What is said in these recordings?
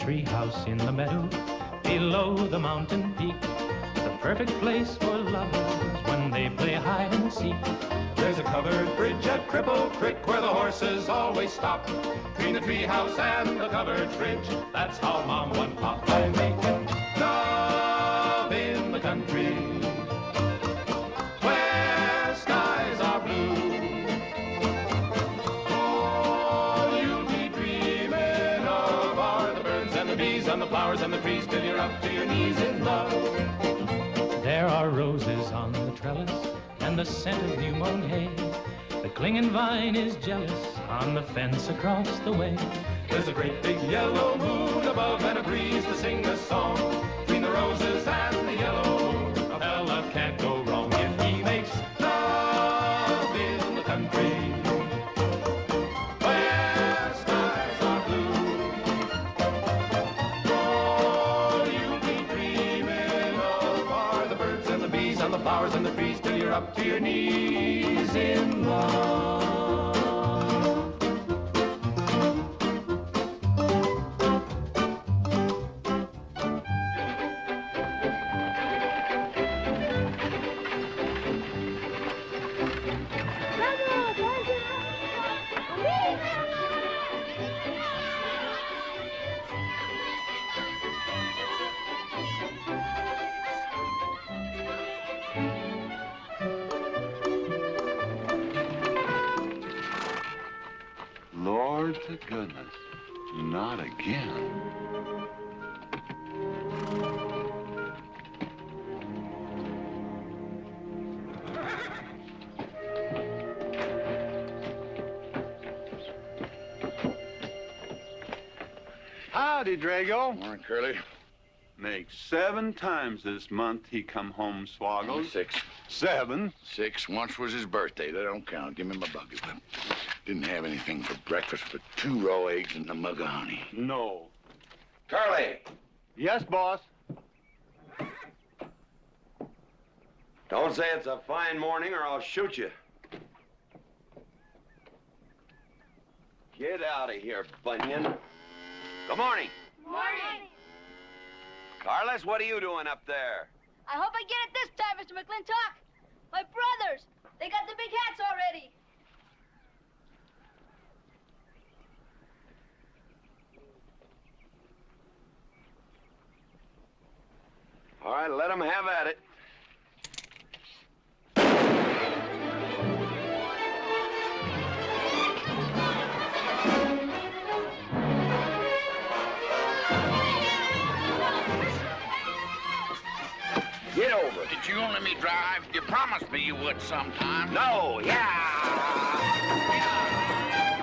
treehouse in the meadow below the mountain peak. The perfect place for lovers when they play hide and seek. There's a covered bridge at Cripple Creek where the horses always stop. Between the treehouse and the covered bridge, that's how Mom and Pop are making love in the country where skies are blue. All you'll be dreaming of are the birds and the bees and the flowers and the trees till you're up to your knees in love. There are roses on the trellis and the scent of new mown hay. The clinging vine is jealous on the fence across the way. There's a great big yellow moon above and a breeze to sing a song. Between the roses and the yellow moon, a fella can't go wrong if he makes love in the country where skies are blue. All you'll be dreaming of are the birds and the bees and the flowers and the trees till you're up to your knees in love. Lord to goodness, not again. Howdy, Drago. Morning, Curly. Makes 7 times this month he come home swoggled. 6. 7? 6. Once was his birthday. That don't count. Give me my bucket whip. Didn't have anything for breakfast but 2 raw eggs and a mug of honey. No. Curly, Yes, boss. don't say it's a fine morning or I'll shoot you. Get out of here, Bunyan. Good morning. Morning. Carlos, what are you doing up there? I hope I get it this time, Mr. McLintock. My brothers, they got the big hats already. All right, let them have at it. Get over it. Did you only me drive? You promised me you would sometime. No, yeah.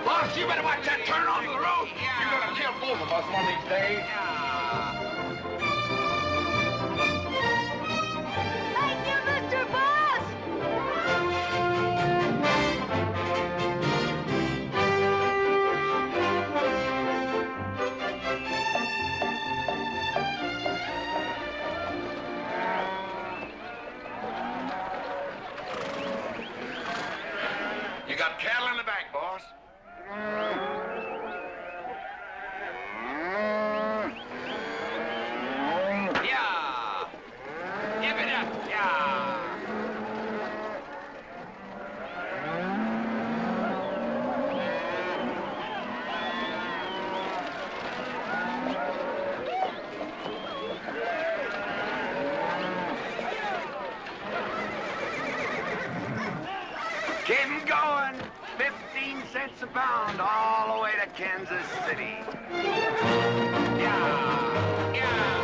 Boss, you better watch that turn onto the road. You're gonna kill both of us one of these days. Thank you, Mr. Boss. You got cattle in the back, boss. Yeah. Give it up. Yeah. Keep 'em going. 15 cents a pound all the way to Kansas City. Yeah. Yeah.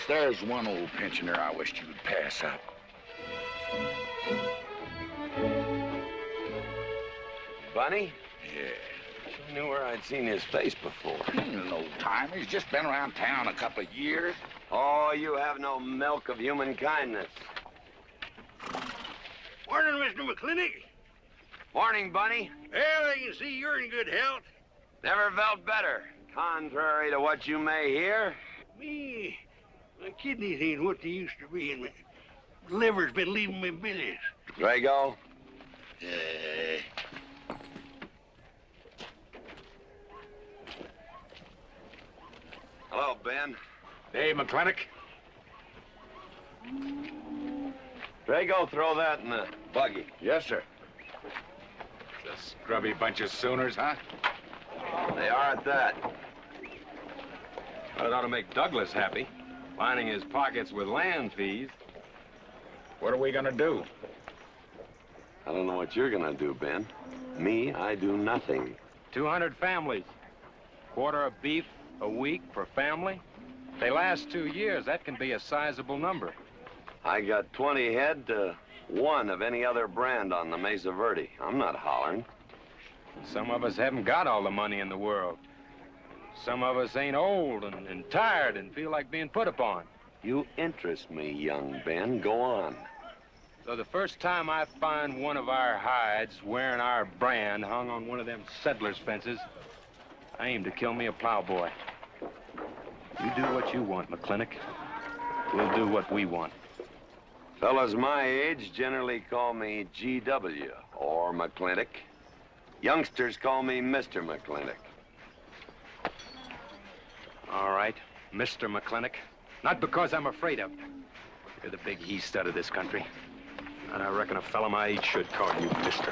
there's one old pensioner I wished you would pass up. Bunny? Yeah. I knew where I'd seen his face before. He's an old timer. He's just been around town a couple of years. Oh, you have no milk of human kindness. Morning, Mr. McLintock. Morning, Bunny. Well, I can see you're in good health. Never felt better. Contrary to what you may hear. Me, my kidneys ain't what they used to be, and my liver's been leaving me bilious. Drago? Yeah. Hello, Ben. Hey, McLintock. Drago, throw that in the buggy. Yes, sir. The scrubby bunch of Sooners, huh? They are at that. Well, it ought to make Douglas happy, lining his pockets with land fees. What are we gonna do? I don't know what you're gonna do, Ben. Me, I do nothing. 200 families. Quarter of beef a week per family. They last 2 years. That can be a sizable number. I got 20 head to 1 of any other brand on the Mesa Verde. I'm not hollering. Some of us haven't got all the money in the world. Some of us ain't old and tired and feel like being put upon. You interest me, young Ben. Go on. So the first time I find one of our hides wearing our brand hung on one of them settlers' fences, I aim to kill me a plowboy. You do what you want, McLintock. We'll do what we want. Fellas my age generally call me GW or McLintock. Youngsters call me Mr. McLintock. All right, Mr. McLintock. Not because I'm afraid of you. You're the big he-stud of this country. And I reckon a fella my age should call you Mister.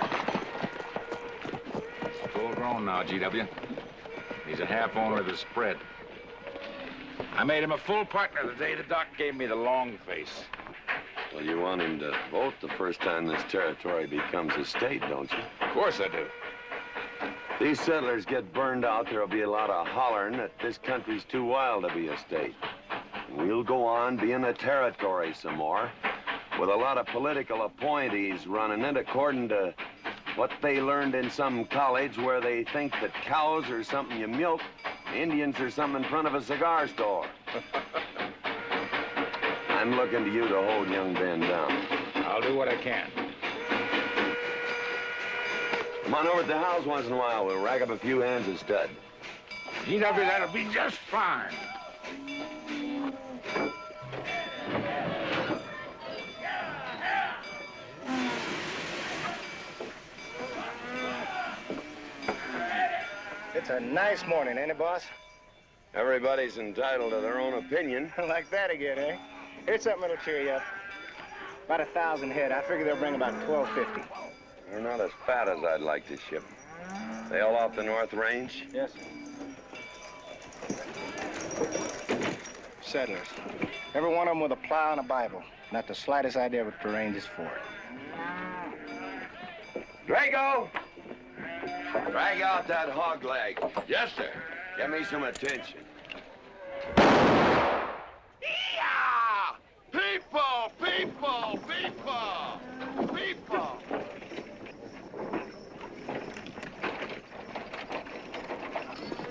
Full grown now, GW. He's a half owner of the spread. I made him a full partner the day the doc gave me the long face. Well, you want him to vote the first time this territory becomes a state, don't you? Of course I do. These settlers get burned out, there'll be a lot of hollering that this country's too wild to be a state. We'll go on being a territory some more, with a lot of political appointees running it according to what they learned in some college where they think that cows are something you milk, Indians are something in front of a cigar store. I'm looking to you to hold young Ben down. I'll do what I can. Come on over at the house once in a while. We'll rack up a few hands of stud. GW, that'll be just fine. It's a nice morning, ain't it, boss? Everybody's entitled to their own opinion. Like that again, eh? Here's something that'll cheer you up. About 1,000 head. I figure they'll bring about 1,250. They're not as fat as I'd like to ship. They all off the North Range? Yes, sir. Settlers. Every one of them with a plow and a Bible. Not the slightest idea what the range is for. Drago! Drag out that hog leg. Yes, sir. Give me some attention. Yeah! People! People! People! People!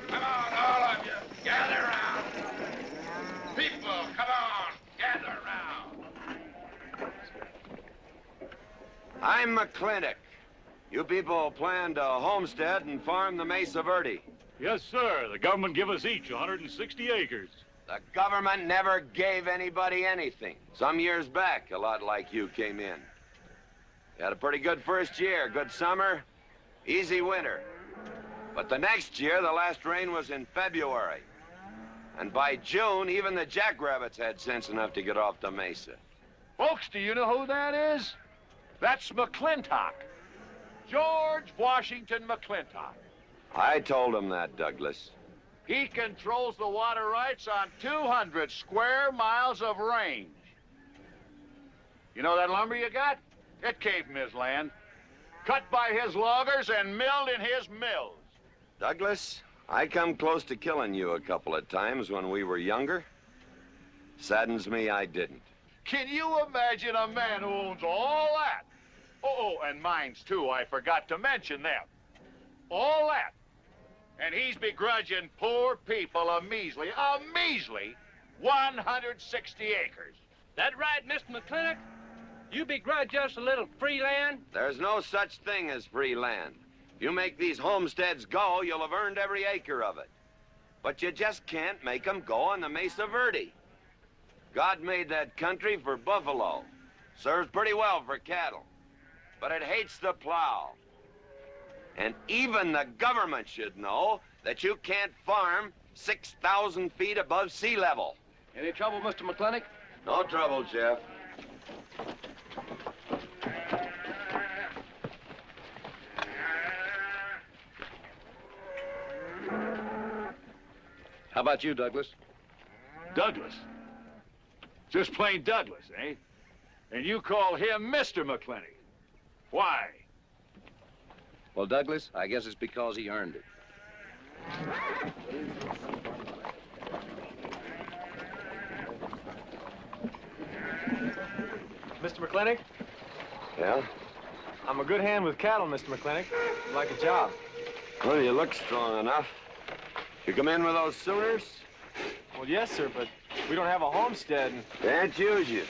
Come on, all of you. Gather around. People, come on. Gather around. I'm McLintock. You people plan to homestead and farm the Mesa Verde. Yes, sir. The government give us each 160 acres. The government never gave anybody anything. Some years back, a lot like you came in. You had a pretty good first year, good summer, easy winter. But the next year, the last rain was in February. And by June, even the jackrabbits had sense enough to get off the mesa. Folks, do you know who that is? That's McLintock. George Washington McLintock. I told him that, Douglas. He controls the water rights on 200 square miles of range. You know that lumber you got? It came from his land. Cut by his loggers and milled in his mills. Douglas, I come close to killing you a couple of times when we were younger. Saddens me I didn't. Can you imagine a man who owns all that? Oh, and mines, too. I forgot to mention them. All that. And he's begrudging poor people a measly 160 acres. That right, Mr. McLintock? You begrudge us a little free land? There's no such thing as free land. If you make these homesteads go, you'll have earned every acre of it. But you just can't make them go on the Mesa Verde. God made that country for buffalo. Serves pretty well for cattle. But it hates the plow. And even the government should know that you can't farm 6,000 feet above sea level. Any trouble, Mr. McLintock? No trouble, Jeff. How about you, Douglas? Douglas? Just plain Douglas, eh? And you call him Mr. McLintock. Why? Well, Douglas, I guess it's because he earned it. Mr. McLintock? Yeah? I'm a good hand with cattle, Mr. McLintock. I'd like a job. Well, you look strong enough. You come in with those Sooners? Well, yes, sir, but we don't have a homestead. Can't use you.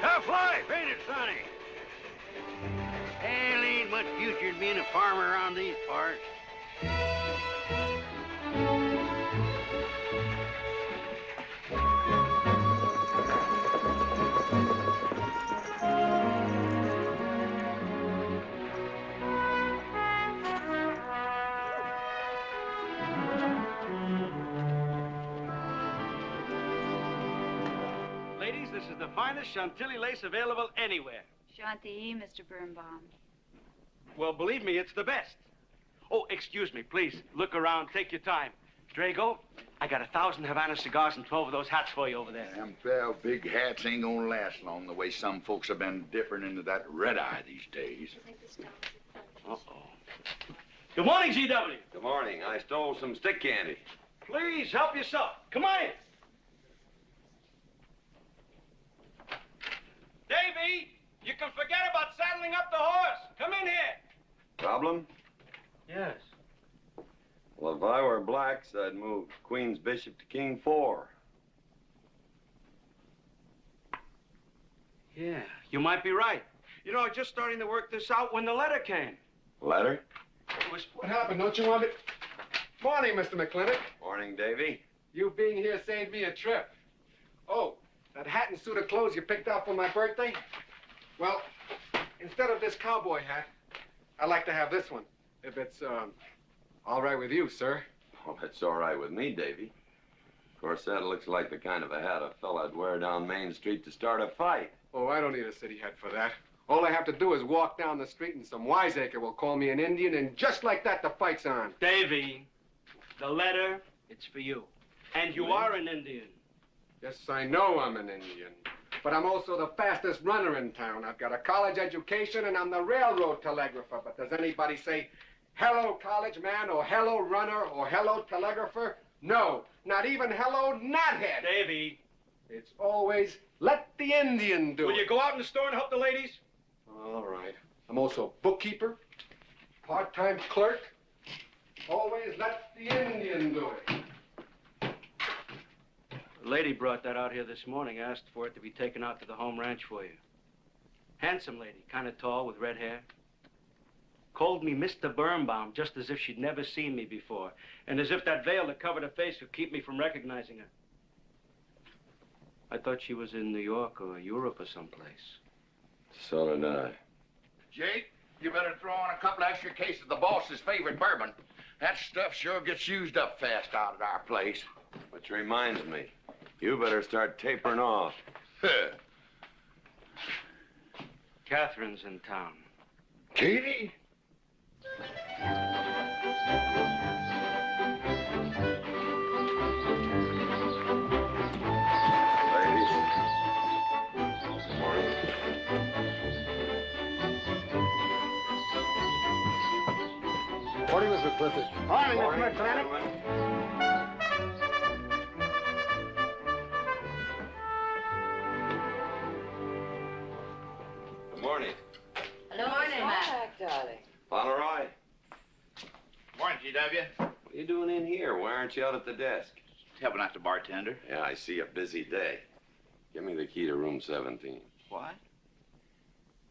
Tough life, ain't it, Sonny? Hell, ain't much future in being a farmer around these parts. Ladies, this is the finest Chantilly lace available anywhere. Chantilly, Mr. Birnbaum. Well, believe me, it's the best. Oh, excuse me, please. Look around. Take your time. Drago, I got 1,000 Havana cigars and 12 of those hats for you over there. Them 12 big hats ain't gonna last long the way some folks have been dipping into that red eye these days. Uh-oh. Good morning, G.W. Good morning. I stole some stick candy. Please, help yourself. Come on in. Davy, you can forget about saddling up the horse. Come in here. Problem? Yes. Well, if I were blacks, I'd move Queen's Bishop to King 4. Yeah, you might be right. You know, I was just starting to work this out when the letter came. Letter? It was... What happened? Don't you want me... Morning, Mr. McLintock. Morning, Davy. You being here saved me a trip. Oh, that hat and suit of clothes you picked out for my birthday? Well, instead of this cowboy hat, I'd like to have this one. If it's, all right with you, sir. Oh, it's all right with me, Davy. Of course, that looks like the kind of a hat a fella'd wear down Main Street to start a fight. Oh, I don't need a city hat for that. All I have to do is walk down the street and some wiseacre will call me an Indian, and just like that, the fight's on. Davy, the letter, it's for you. And you are an Indian. Yes, I know I'm an Indian. But I'm also the fastest runner in town. I've got a college education, and I'm the railroad telegrapher. But does anybody say, hello, college man, or hello, runner, or hello, telegrapher? No, not even hello, knothead. Davy. It's always, let the Indian do it. Will you go out in the store and help the ladies? All right. I'm also bookkeeper, part-time clerk. Always let the Indian do it. The lady brought that out here this morning, asked for it to be taken out to the home ranch for you. Handsome lady, kind of tall with red hair. Called me Mr. Birnbaum, just as if she'd never seen me before, and as if that veil that covered her face would keep me from recognizing her. I thought she was in New York or Europe or someplace. So did I. Jake, you better throw on a couple extra cases of the boss's favorite bourbon. That stuff sure gets used up fast out at our place. Which reminds me, you better start tapering off. Catherine's in town. Katie? Morning, Miss McLintock. Morning, Mr. McLintock. Good morning. Hello, Morning, Mac. Mac, darling. Fauntleroy, Morning, GW. what are you doing in here? Why aren't you out at the desk? Helping out the bartender. Yeah, I see a busy day. Give me the key to room 17. What?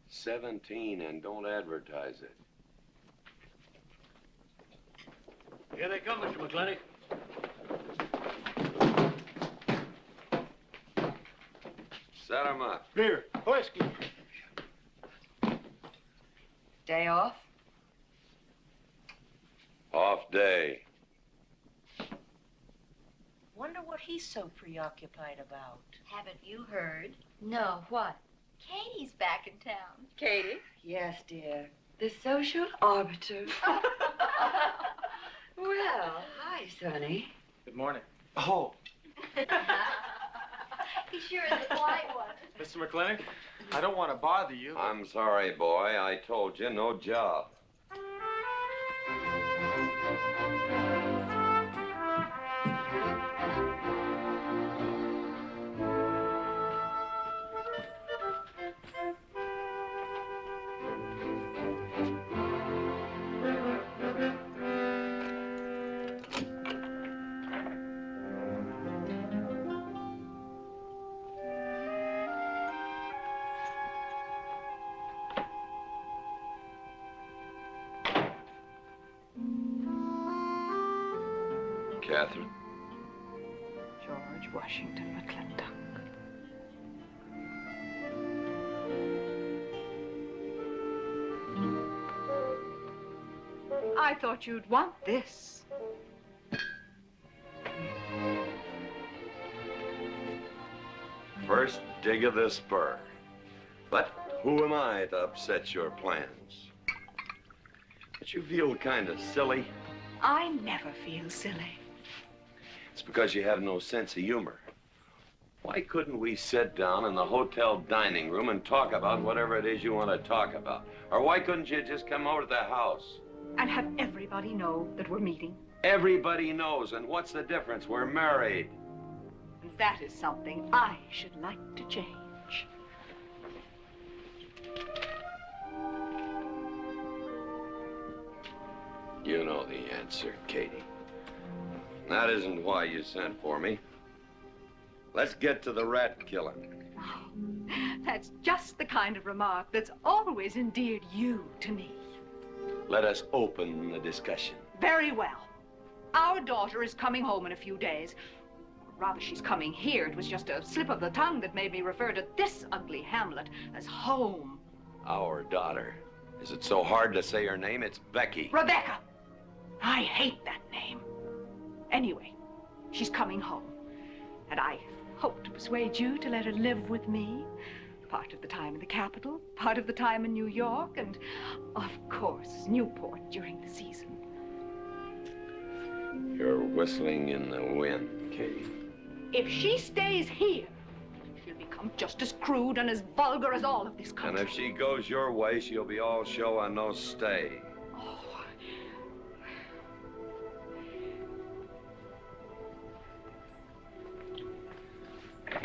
17, and don't advertise it. Here they come, Mr. McLintock. Set 'em up. Here, whiskey. Day off? Off day. Wonder what he's so preoccupied about. Haven't you heard? No, what? Katie's back in town. Katie? Yes, dear. The social arbiter. Well, hi, Sonny. Good morning. Oh, He sure is a quiet one. Mr. McLintock, I don't want to bother you. I'm sorry, boy. I told you, no job. Catherine? George Washington McLintock. I thought you'd want this. First dig of the spur. But who am I to upset your plans? Don't you feel kind of silly? I never feel silly. It's because you have no sense of humor. Why couldn't we sit down in the hotel dining room and talk about whatever it is you want to talk about? Or why couldn't you just come over to the house? And have everybody know that we're meeting. Everybody knows, and what's the difference? We're married. That is something I should like to change. You know the answer, Katie. That isn't why you sent for me. Let's get to the rat killing. That's just the kind of remark that's always endeared you to me. Let us open the discussion. Very well. Our daughter is coming home in a few days. Rather, she's coming here. It was just a slip of the tongue that made me refer to this ugly hamlet as home. Our daughter. Is it so hard to say her name? It's Becky. Rebecca! I hate that name. Anyway, she's coming home. And I hope to persuade you to let her live with me. Part of the time in the capital, part of the time in New York, and, of course, Newport during the season. You're whistling in the wind, Katie. If she stays here, she'll become just as crude and as vulgar as all of this country. And if she goes your way, she'll be all show and no stay.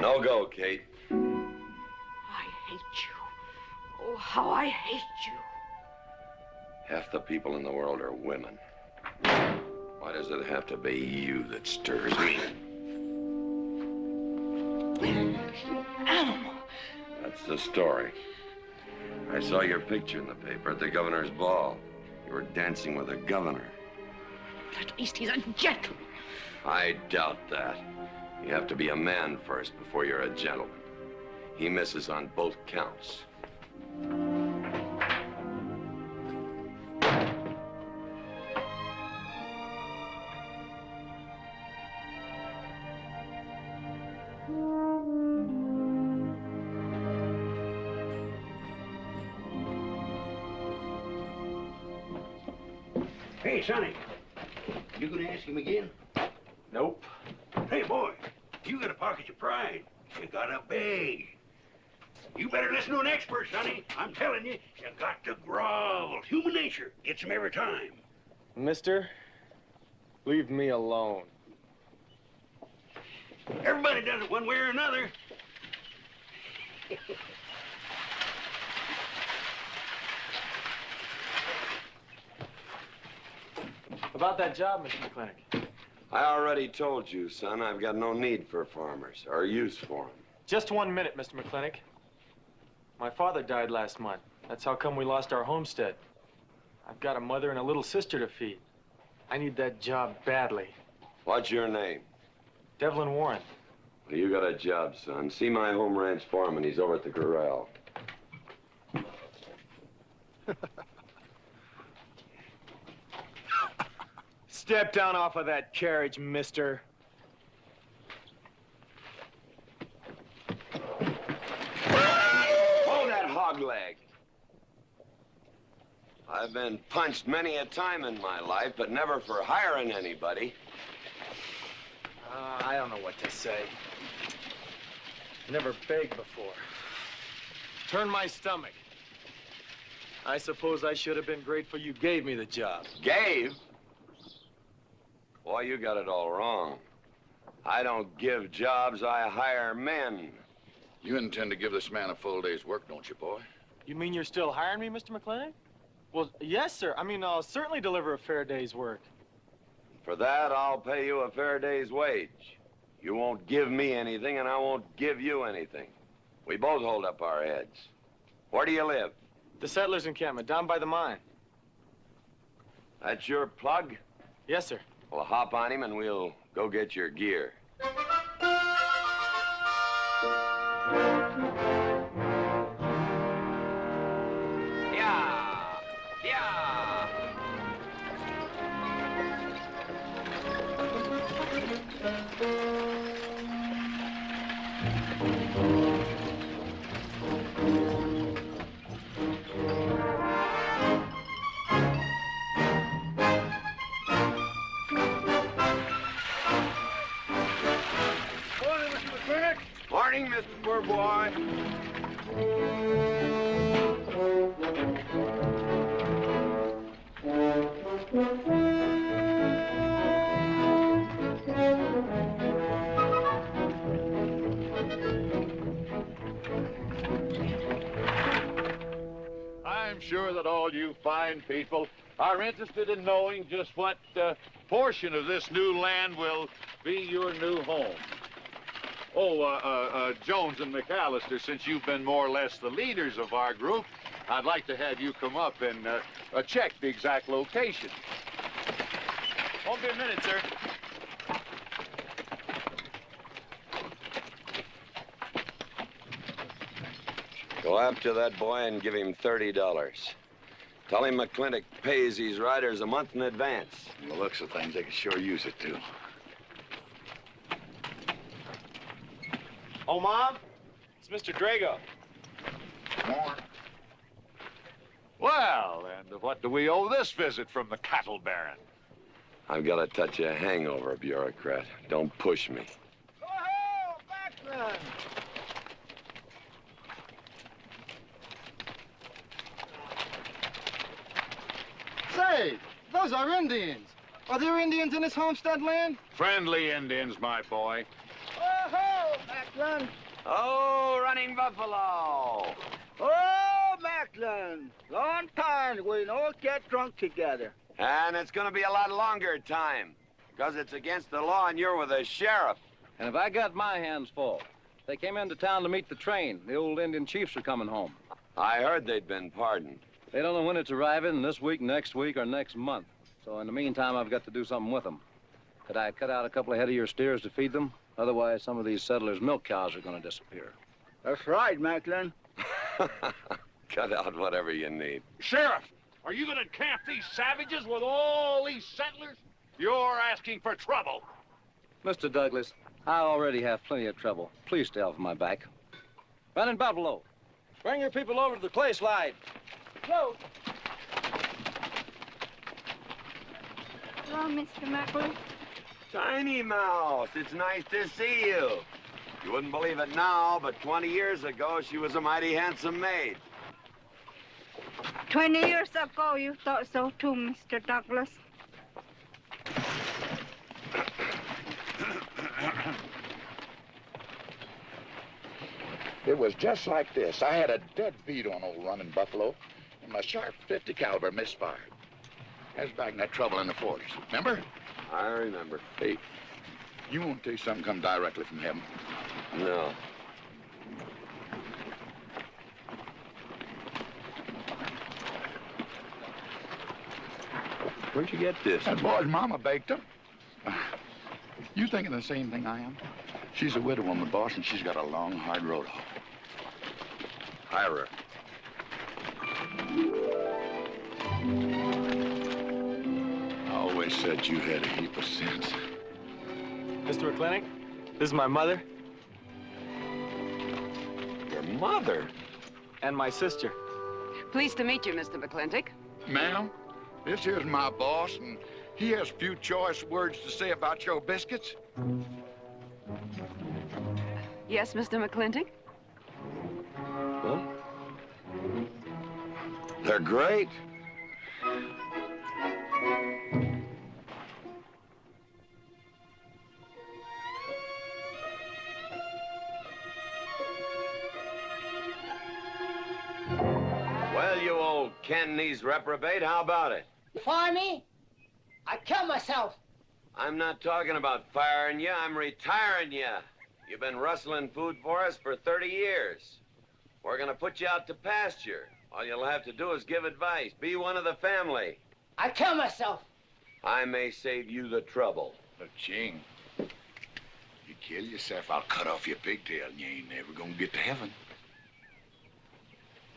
No go, Kate. I hate you. Oh, how I hate you. Half the people in the world are women. Why does it have to be you that stirs me? Animal. That's the story. I saw your picture in the paper at the governor's ball. You were dancing with the governor. But at least he's a gentleman. I doubt that. You have to be a man first before you're a gentleman. He misses on both counts. Hey, Sonny, you gonna ask him again? Nope. Hey, boy, you got a pocket of pride. You got a bag. You better listen to an expert, Sonny. I'm telling you, you got to grovel. Human nature gets him every time. Mister, leave me alone. Everybody does it one way or another. About that job, Mr. McLintock. I already told you, son, I've got no need for farmers, or use for them. Just 1 minute, Mr. McLintock. My father died last month. That's how come we lost our homestead. I've got a mother and a little sister to feed. I need that job badly. What's your name? Devlin Warren. Well, you got a job, son. See my home ranch foreman. He's over at the corral. Step down off of that carriage, mister. Hold that hog leg. I've been punched many a time in my life, but never for hiring anybody. I don't know what to say. Never begged before. Turn my stomach. I suppose I should have been grateful you gave me the job. Gave? Boy, you got it all wrong. I don't give jobs, I hire men. You intend to give this man a full day's work, don't you, boy? You mean you're still hiring me, Mr. McLintock? Well, yes, sir. I mean, I'll certainly deliver a fair day's work. For that, I'll pay you a fair day's wage. You won't give me anything, and I won't give you anything. We both hold up our heads. Where do you live? The settlers' encampment, down by the mine. That's your plug? Yes, sir. Well, hop on him, and we'll go get your gear. Morning, Mr. Poor Boy. I'm sure that all you fine people are interested in knowing just what portion of this new land will be your new home. Oh, Jones and McAllister, since you've been more or less the leaders of our group, I'd like to have you come up and check the exact location. Won't be a minute, sir. Go after that boy and give him $30. Tell him McLintock pays these riders a month in advance. From the looks of things, they could sure use it, too. Oh, Mom? It's Mr. Drago. More. Well, and what do we owe this visit from the cattle baron? I've got a touch of hangover, bureaucrat. Don't push me. Oh, backman! Say, those are Indians. Are there Indians in this homestead land? Friendly Indians, my boy. Oh-ho, Macklin! Oh, running buffalo! Oh, Macklin! Long time we don't get drunk together. And it's gonna be a lot longer time, because it's against the law and you're with the sheriff. And if I got my hands full, they came into town to meet the train. The old Indian chiefs are coming home. I heard they'd been pardoned. They don't know when it's arriving, this week, next week, or next month. So in the meantime, I've got to do something with them. Could I cut out a couple of head of your steers to feed them? Otherwise, some of these settlers' milk cows are going to disappear. That's right, Macklin. Cut out whatever you need. Sheriff, are you going to camp these savages with all these settlers? You're asking for trouble. Mr. Douglas, I already have plenty of trouble. Please stay off my back. Running Buffalo, bring your people over to the clay slide. Go. Hello, Mr. Macklin. Tiny Mouse, it's nice to see you. You wouldn't believe it now, but 20 years ago, she was a mighty handsome maid. 20 years ago, you thought so too, Mr. Douglas. It was just like this. I had a dead beat on old Running Buffalo, and my sharp 50 caliber misfired. That was back in that trouble in the 40s. Remember? I remember. Hey, you want to tell you something come directly from heaven? No. Where'd you get this? That boy's mama baked them. You thinking the same thing I am? She's a widow woman, boss, and she's got a long, hard road home. Hire her. I always said you had a heap of sense. Mr. McLintock, this is my mother. Your mother? And my sister. Pleased to meet you, Mr. McLintock. Ma'am, this here's my boss, and he has few choice words to say about your biscuits. Yes, Mr. McLintock? Huh? They're great. Well, you old Ken-knees reprobate, how about it? Fire me? I'd kill myself. I'm not talking about firing you, I'm retiring you. You've been rustling food for us for 30 years. We're gonna put you out to pasture. All you'll have to do is give advice. Be one of the family. I'd kill myself. I may save you the trouble. But, Ching, you kill yourself, I'll cut off your pigtail, and you ain't never gonna get to heaven.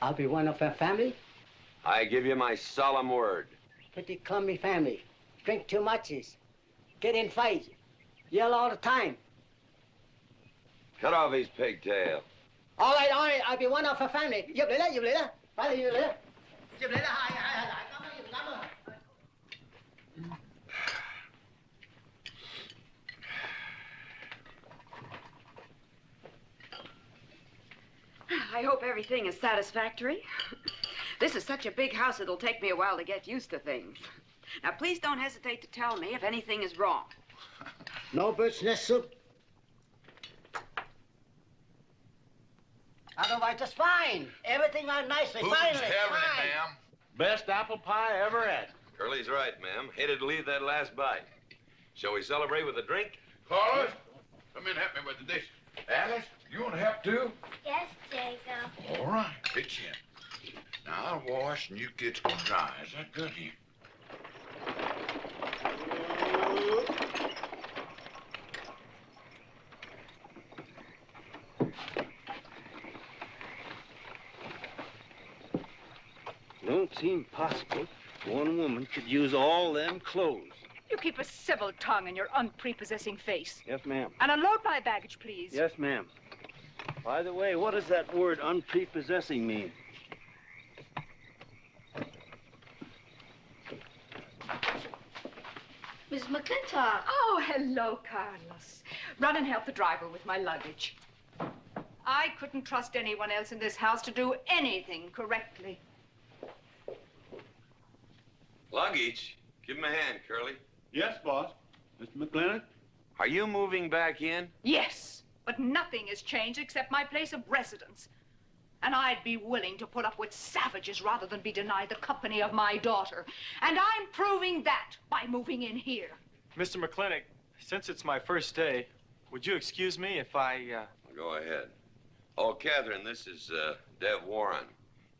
I'll be one of our family. I give you my solemn word. Pretty clumsy family. Drink too much, get in fights, yell all the time. Cut off his pigtail. All right, I'll be one of our family. Giúp lấy đó. Phải giúp lấy đó. Giúp lấy đó, hai. Cảm ơn. I hope everything is satisfactory. This is such a big house, it'll take me a while to get used to things. Now, please don't hesitate to tell me if anything is wrong. No bird's nest soup. Otherwise, just fine. Everything out nicely. Who's Finally, having it, fine. ma'am? Best apple pie I ever had. Curly's right, ma'am. Hated to leave that last bite. Shall we celebrate with a drink? Carlos, come in and help me with the dishes. Alice, you want to help too? Yes, Jacob. All right, pitch in. Now I'll wash and you kids can dry. Is that good here? Don't seem possible one woman could use all them clothes. You keep a civil tongue in your unprepossessing face. Yes, ma'am. And unload my baggage, please. Yes, ma'am. By the way, what does that word unprepossessing mean? Miss McLintock. Oh, hello, Carlos. Run and help the driver with my luggage. I couldn't trust anyone else in this house to do anything correctly. Luggage? Give him a hand, Curly. Yes, boss. Mr. McLintock? Are you moving back in? Yes, but nothing has changed except my place of residence. And I'd be willing to put up with savages rather than be denied the company of my daughter. And I'm proving that by moving in here. Mr. McLintock, since it's my first day, would you excuse me if I, Go ahead. Oh, Catherine, this is, Dev Warren.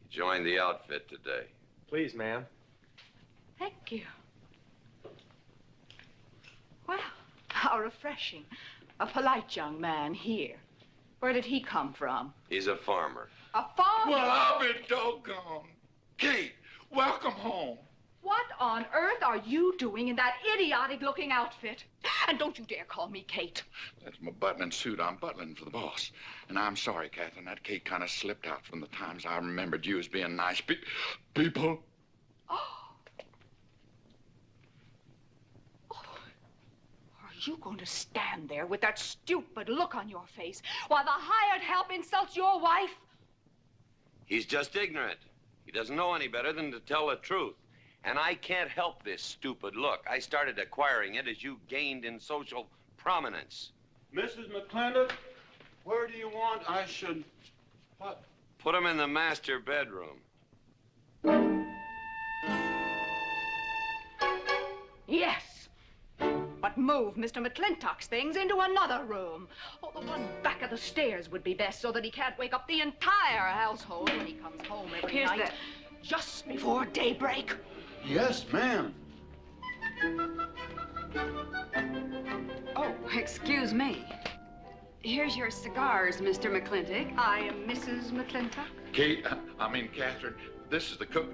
He joined the outfit today. Please, ma'am. Thank you. Well, how refreshing. A polite young man here. Where did he come from? He's a farmer. A farmer? Well, I'll be doggone. Kate, welcome home. What on earth are you doing in that idiotic-looking outfit? And don't you dare call me Kate. That's my butling suit. I'm butling for the boss. And I'm sorry, Catherine. That Kate kind of slipped out from the times I remembered you as being nice people. Are you going to stand there with that stupid look on your face while the hired help insults your wife? He's just ignorant. He doesn't know any better than to tell the truth. And I can't help this stupid look. I started acquiring it as you gained in social prominence. Mrs. McLintock, where do you want I should What? Put him in the master bedroom. Yes. But move Mr. McLintock's things into another room. Oh, the one back of the stairs would be best so that he can't wake up the entire household when he comes home every Here's night. Just before daybreak. Yes, ma'am. Oh, excuse me. Here's your cigars, Mr. McLintock. I am Mrs. McLintock. Kate, Catherine, this is the cook.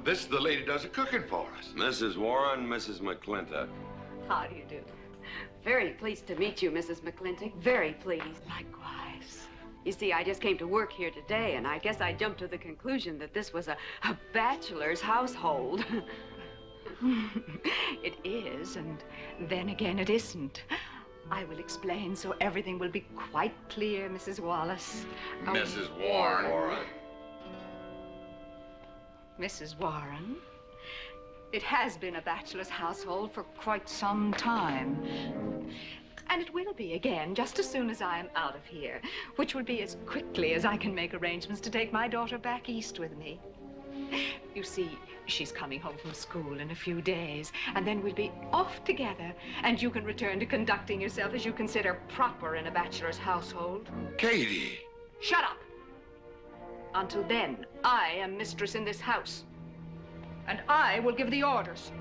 This is the lady does the cooking for us. Mrs. Warren, Mrs. McLintock. How do you do? Very pleased to meet you, Mrs. McLintock. Very pleased. Likewise. You see, I just came to work here today, and I guess I jumped to the conclusion that this was a bachelor's household. It is, and then again it isn't. I will explain so everything will be quite clear, Mrs. Wallace. Mrs. Warren. Mrs. Warren, it has been a bachelor's household for quite some time. And it will be again just as soon as I am out of here, which will be as quickly as I can make arrangements to take my daughter back east with me. You see, she's coming home from school in a few days, and then we'll be off together, and you can return to conducting yourself as you consider proper in a bachelor's household. Katie! Shut up! Until then, I am mistress in this house, and I will give the orders.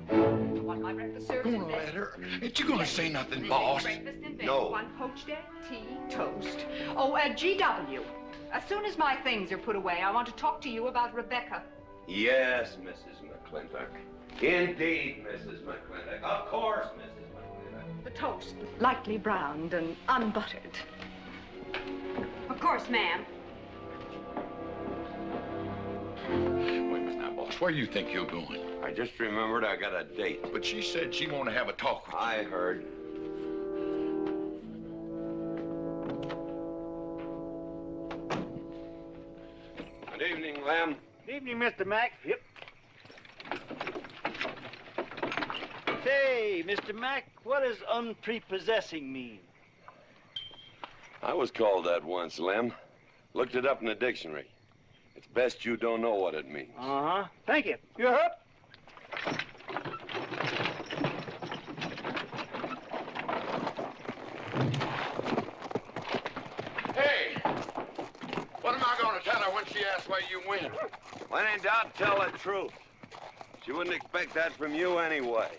I want my breakfast served in bed. Let her. Ain't you gonna say nothing, boss? Breakfast in bed. No. 1 poached egg, tea, toast. Oh, GW. As soon as my things are put away, I want to talk to you about Rebecca. Yes, Mrs. McLintock. Indeed, Mrs. McLintock. Of course, Mrs. McLintock. The toast, lightly browned and unbuttered. Of course, ma'am. Wait a minute now, boss. Where do you think you're going? I just remembered I got a date. But she said she wanted to have a talk with you. I heard. Good evening, Lem. Good evening, Mr. Mack. Yep. Say, Mr. Mack, what does unprepossessing mean? I was called that once, Lem. Looked it up in the dictionary. It's best you don't know what it means. Uh-huh. Thank you. You're up. Hey! What am I gonna tell her when she asks where you went? When in doubt, tell the truth. She wouldn't expect that from you anyway.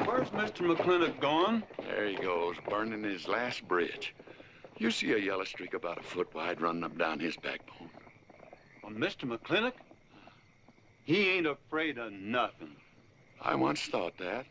Where's Mr. McLintock going? There he goes, burning his last bridge. You see a yellow streak about a foot wide running up down his backbone. Well, Mr. McLintock? He ain't afraid of nothing. I once thought that.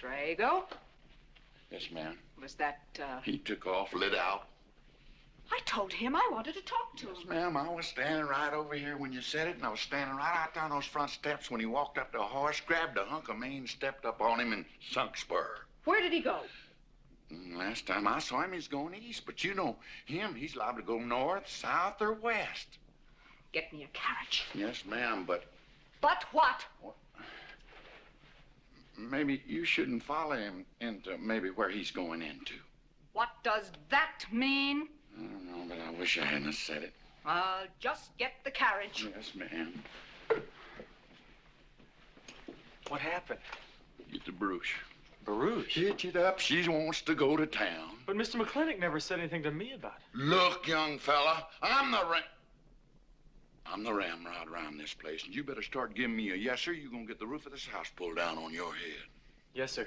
Drago? Yes, ma'am. Was that, He took off, lit out. I told him I wanted to talk to him. Yes, ma'am, I was standing right over here when you said it, and I was standing right out there on those front steps when he walked up to a horse, grabbed a hunk of mane, stepped up on him, and sunk spur. Where did he go? Last time I saw him, he's going east, but you know him, he's liable to go north, south, or west. Get me a carriage. Yes, ma'am, but But what? maybe you shouldn't follow him into maybe where he's going into. What does that mean? I don't know, but I wish I hadn't said it. I'll just get the carriage. Yes, ma'am. What happened? Get the Bruce. Baruch? Hitch it up. She wants to go to town. But Mr. McLintock never said anything to me about it. Look, young fella, I'm the ramrod around this place, and you better start giving me a yes, sir. You're gonna get the roof of this house pulled down on your head. Yes, sir.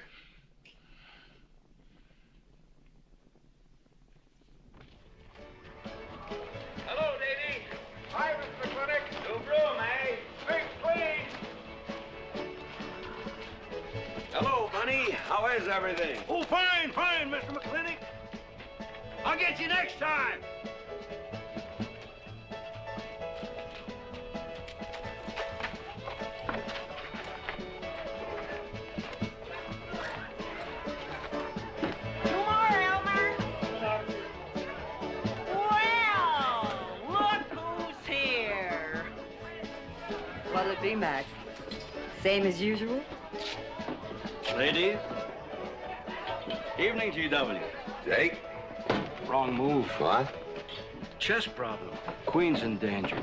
Hello, lady. Hi, Mr. McLintock. New broom, eh? Sweep clean. Hello, Bunny. How is everything? Oh, fine, fine, Mr. McLintock. I'll get you next time. be, Mac? Same as usual? Ladies. Evening, GW. Jake? Wrong move. What? Chess problem. Queen's in danger.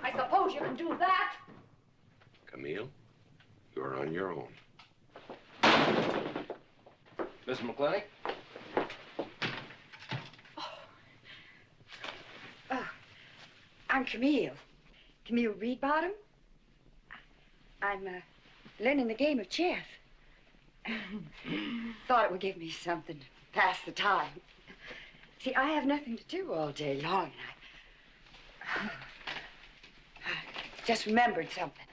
I suppose you can do that. Camille, you're on your own. Mr. McLintock? I'm Camille. Camille Reedbottom. I'm learning the game of chess. Thought it would give me something to pass the time. See, I have nothing to do all day long, and I just remembered something.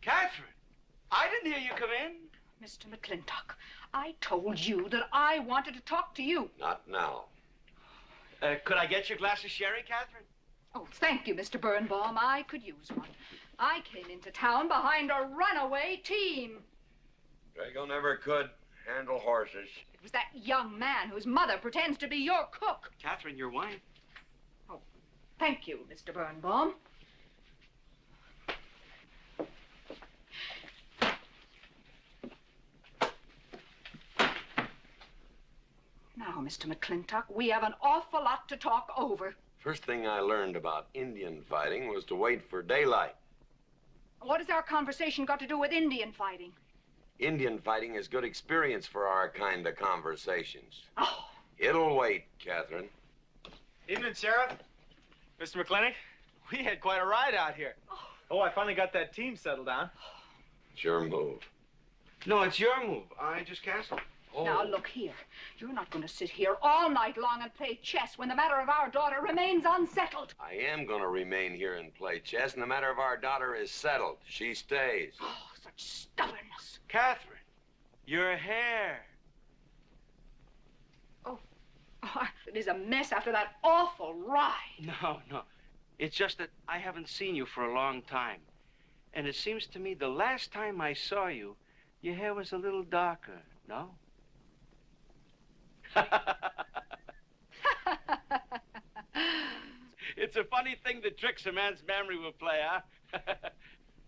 Catherine, I didn't hear you come in. Mr. McLintock, I told you that I wanted to talk to you. Not now. Could I get you a glass of sherry, Catherine? Oh, thank you, Mr. Birnbaum. I could use one. I came into town behind a runaway team. Drago never could handle horses. It was that young man whose mother pretends to be your cook. Catherine, your wine. Oh, thank you, Mr. Birnbaum. Now, Mr. McLintock, we have an awful lot to talk over. First thing I learned about Indian fighting was to wait for daylight. What has our conversation got to do with Indian fighting? Indian fighting is good experience for our kind of conversations. Oh. It'll wait, Catherine. Evening, Sheriff. Mr. McLintock, we had quite a ride out here. Oh, I finally got that team settled down. It's your move. No, it's your move. I just castled. Oh. Now, look here. You're not going to sit here all night long and play chess when the matter of our daughter remains unsettled. I am going to remain here and play chess, and the matter of our daughter is settled. She stays. Oh, such stubbornness. Catherine, your hair. Oh, it is a mess after that awful ride. No. It's just that I haven't seen you for a long time. And it seems to me the last time I saw you, your hair was a little darker, no? It's a funny thing that tricks a man's memory will play, huh?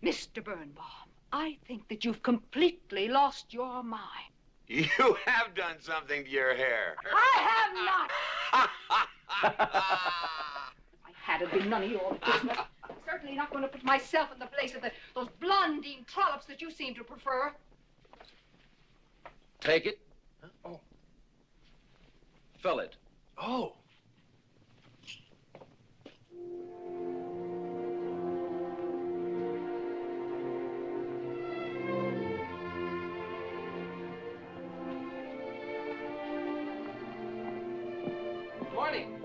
Mr. Birnbaum, I think that you've completely lost your mind. You have done something to your hair. I have not. If I had, it'd be none of your business. I'm certainly not going to put myself in the place of those blondine trollops that you seem to prefer. Take it. Huh? Oh. Fill it. Oh. Morning.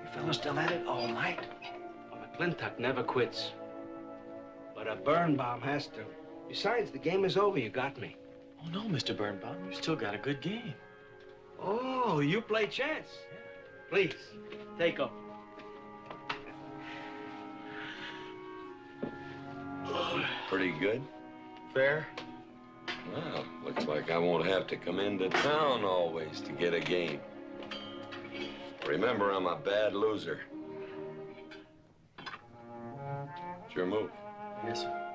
You fellas still at it all night? McLintock never quits. But a Birnbaum has to. Besides, the game is over. You got me. Oh, no, Mr. Birnbaum. You still got a good game. Oh, you play chess. Please, take 'em. Pretty good. Fair? Well, looks like I won't have to come into town always to get a game. Remember, I'm a bad loser. It's your move. Yes, sir.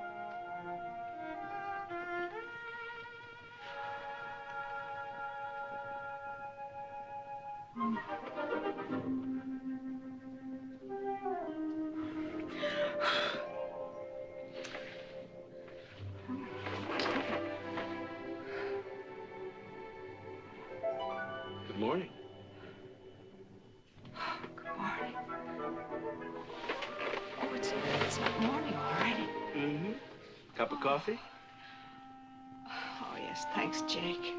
Good morning. Good morning. Oh, it's not morning already. Mm-hmm. Cup of coffee? Oh, yes, thanks, Jake.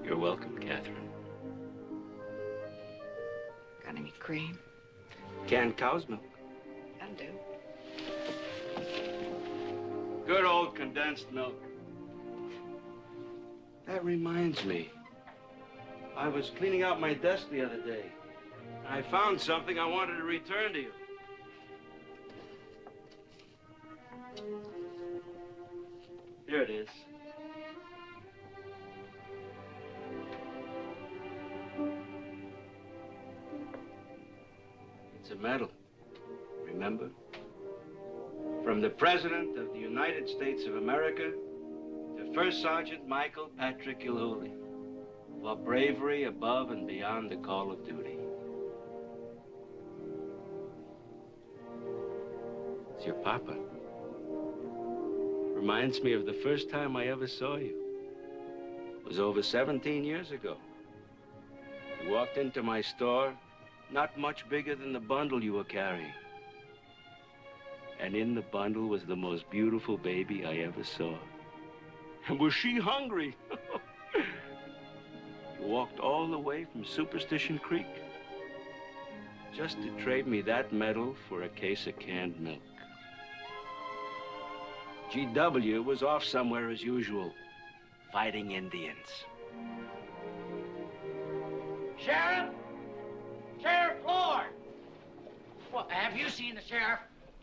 You're welcome, Catherine. Got any cream? Canned cow's milk. That'll do. Good old condensed milk. That reminds me. I was cleaning out my desk the other day. I found something I wanted to return to you. Here it is. It's a medal, remember? From the President of the United States of America to First Sergeant Michael Patrick Gilhooly for bravery above and beyond the call of duty. It's your papa. Reminds me of the first time I ever saw you. It was over 17 years ago. You walked into my store, not much bigger than the bundle you were carrying. And in the bundle was the most beautiful baby I ever saw. And was she hungry? You walked all the way from Superstition Creek just to trade me that medal for a case of canned milk. GW was off somewhere as usual, fighting Indians. Sheriff! Sheriff Lord! Well, have you seen the sheriff?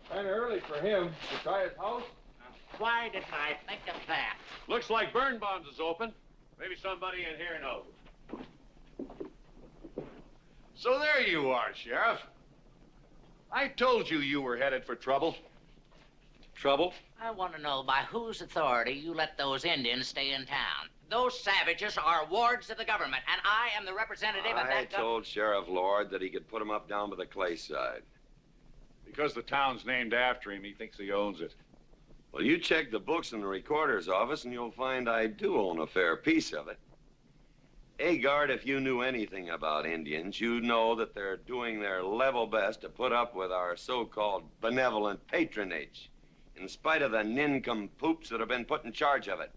Kind of early for him. To try his house? Why didn't I think of that? Looks like Birnbaum's is open. Maybe somebody in here knows. So there you are, Sheriff. I told you you were headed for trouble. Trouble? I want to know by whose authority you let those Indians stay in town. Those savages are wards of the government, and I am the representative of I that told Sheriff Lord that he could put him up down by the clay side. Because the town's named after him, he thinks he owns it. Well, you check the books in the recorder's office, and you'll find I do own a fair piece of it. Agard, if you knew anything about Indians, you'd know that they're doing their level best to put up with our so-called benevolent patronage, in spite of the nincompoops that have been put in charge of it.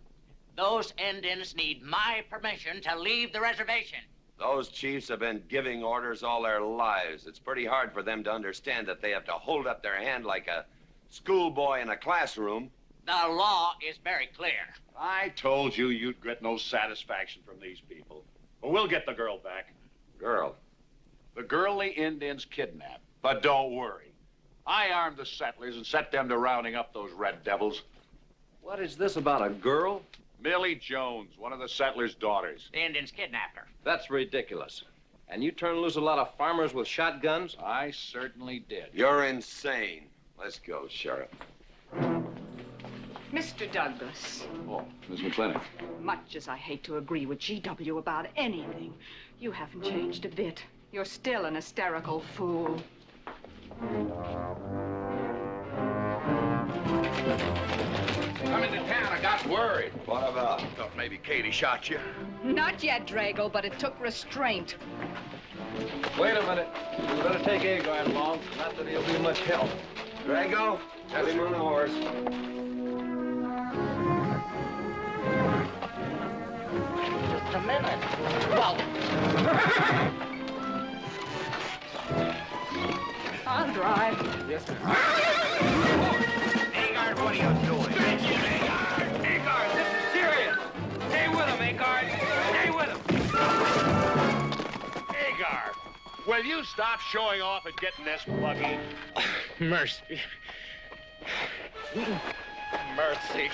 Those Indians need my permission to leave the reservation. Those chiefs have been giving orders all their lives. It's pretty hard for them to understand that they have to hold up their hand like a schoolboy in a classroom. The law is very clear. I told you you'd get no satisfaction from these people. But we'll get the girl back. Girl? The girl the Indians kidnapped. But don't worry. I armed the settlers and set them to rounding up those red devils. What is this about a girl? Millie Jones, one of the settlers' daughters. The Indians kidnapped her. That's ridiculous. And you turn loose a lot of farmers with shotguns? I certainly did. You're insane. Let's go, Sheriff. Mr. Douglas, Oh, Miss McLintock. much as I hate to agree with GW about anything, you haven't changed a bit. You're still an hysterical fool. Come into town, I got worried. What about? Thought maybe Katie shot you. Not yet, Drago, but it took restraint. Wait a minute. You better take Agard along. Not that he'll be much help. Drago, put him on a horse. Just a minute. Well, I'll drive. Yes, sir. Agard, what are you doing? Agard, this is serious. Stay with him, Agard. Stay with him. Agar, will you stop showing off and get in this buggy? Mercy. Mercy.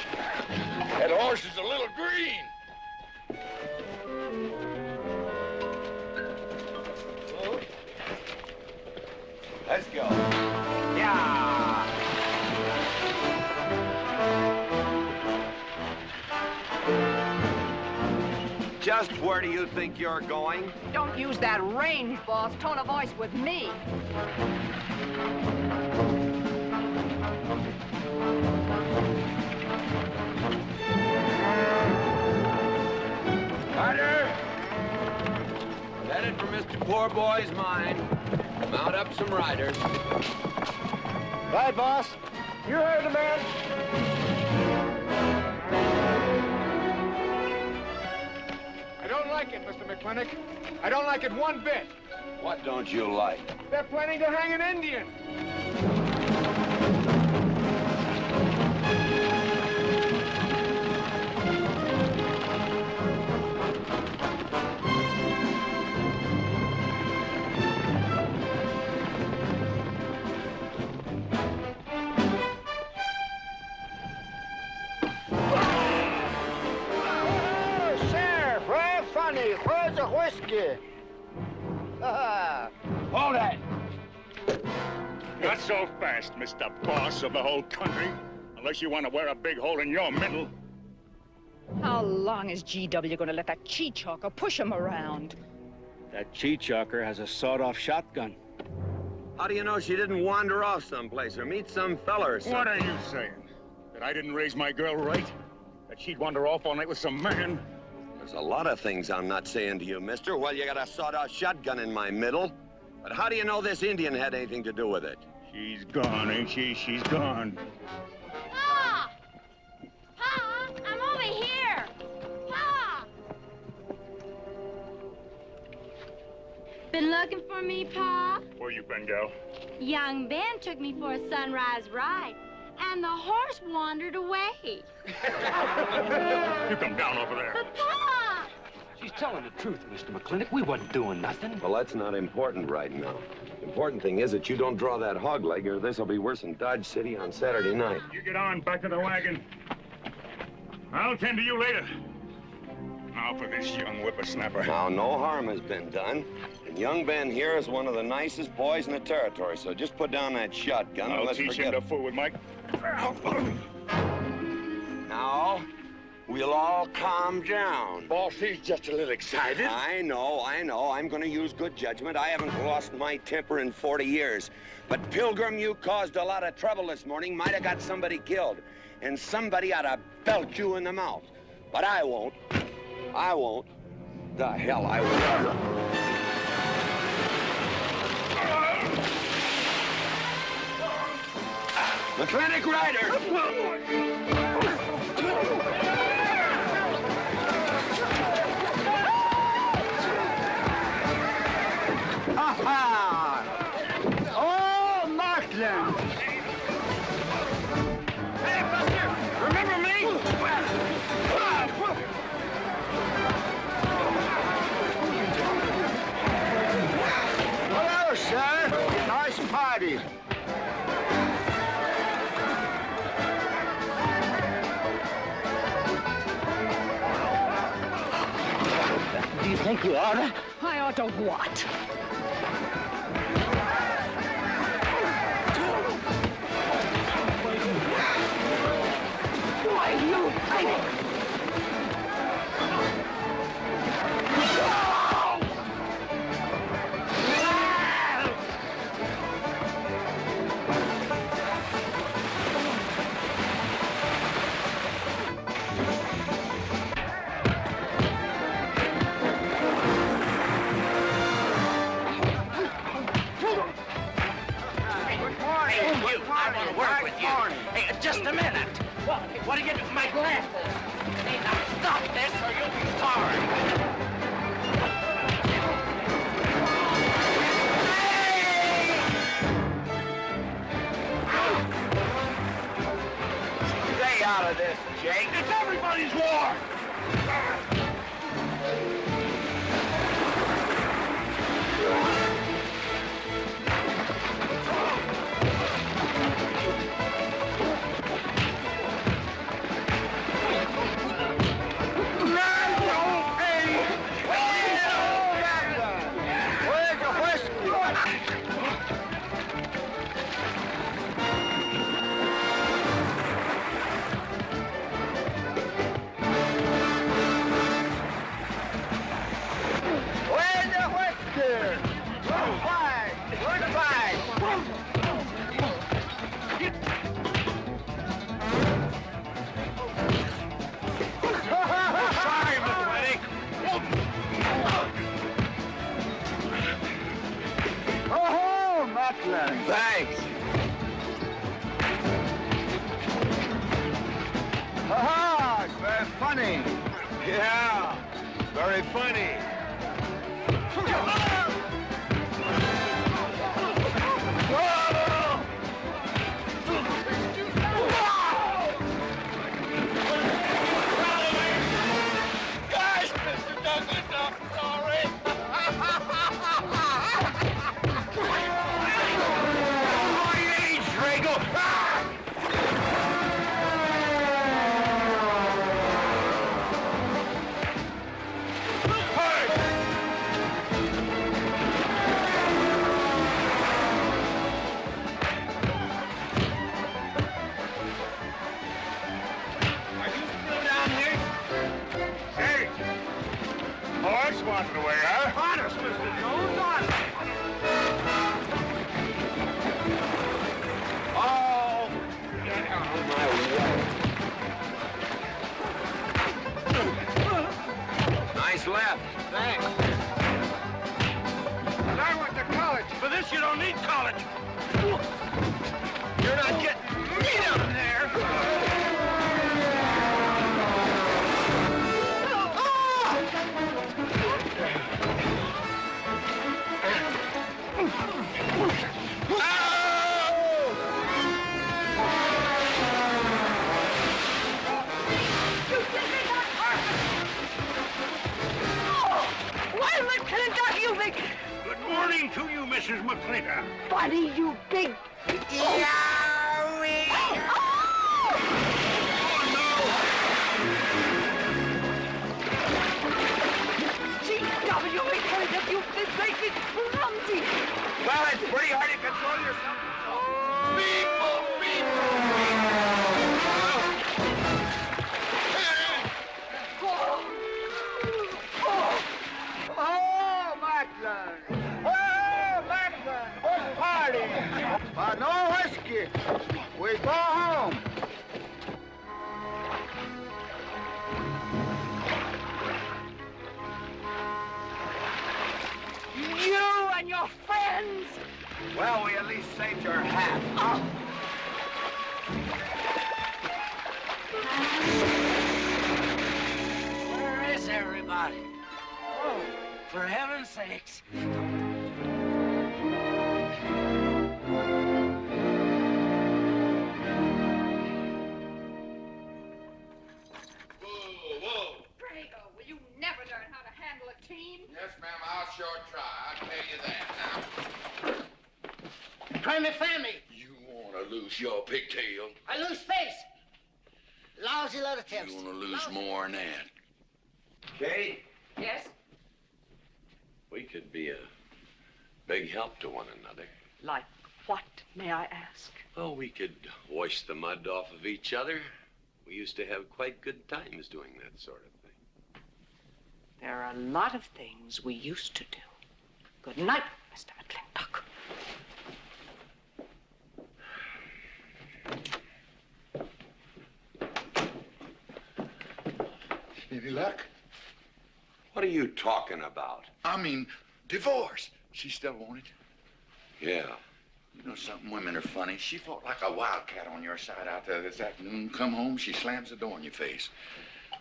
That horse is a little green. Let's go. yeah. Just where do you think you're going? Don't use that range, boss. Tone of voice with me. Carter! Headed for Mr. Poor Boy's mine. Mount up some riders. Right, boss. You heard the man. I don't like it, Mr. McLintock. I don't like it one bit. What don't you like? They're planning to hang an Indian. whiskey. Hold it! Not so fast, Mr. Boss of the whole country. Unless you want to wear a big hole in your middle. How long is GW going to let that cheat-chalker push him around? That cheat-chalker has a sawed-off shotgun. How do you know she didn't wander off someplace or meet some fella or something? What are you saying? That I didn't raise my girl right? That she'd wander off all night with some man? There's a lot of things I'm not saying to you, mister. Well, you got a sawed-off shotgun in my middle. But how do you know this Indian had anything to do with it? She's gone, ain't she? She's gone. Pa! Pa! I'm over here! Pa! Been looking for me, Pa? Where you been, gal? Young Ben took me for a sunrise ride, and the horse wandered away. You come down over there. But, Pa! She's telling the truth, Mr. McLintock. We wasn't doing nothing. Well, that's not important right now. The important thing is that you don't draw that hog leg, or this will be worse than Dodge City on Saturday night. You get on, back to the wagon. I'll tend to you later. Now for this young whippersnapper. Now, no harm has been done. And young Ben here is one of the nicest boys in the territory, so just put down that shotgun and I'll let's teach forget him to fool with Mike. Now, we'll all calm down. Boss, he's just a little excited. I know. I'm going to use good judgment. I haven't lost my temper in 40 years. But, Pilgrim, you caused a lot of trouble this morning. Might have got somebody killed. And somebody ought to belt you in the mouth. But I won't. I won't. The hell I won't. McLintock Rider! Oh, Markland! Hey, Buster! Remember me? Hello, sir. Nice party. Do you think you oughta? I ought to what? Why, you think? Hey, just a minute. What do you do? My glasses. Hey, now stop this or you'll be sorry. Stay out of this, Jake. It's everybody's war. Thanks. Ha-ha! It's very funny. Yeah, very funny. Guys, Mr. Douglas, I'm sorry. this, you don't need college. You're not getting me down there. Why, McLintock, you big... Good morning to you, Mrs. McLintock. Buddy, you big... Yowie! G.W. McLintock, you big bacon clumsy. Well, it's pretty hard to control yourself. People! Oh, Macklin! Oh, Macklin! What party? No whiskey. We go home. You and your friends. Well, we at least saved your hat. Oh. Where is everybody? Oh, for heaven's sakes. Drago, will you never learn how to handle a team? Yes, ma'am, I'll sure try. I'll tell you that now. Try me family. You want to lose your pigtail? I lose face. Lousy lot of tips. You want to lose more than that? Kate, Yes? we could be a big help to one another. Like what, may I ask? Well, we could wash the mud off of each other. We used to have quite good times doing that sort of thing. There are a lot of things we used to do. Good night, Mr. McLintock. Any luck? What are you talking about? I mean, divorce. She still want it? Yeah. You know something? Women are funny. She fought like a wildcat on your side out there this afternoon. Come home, she slams the door in your face.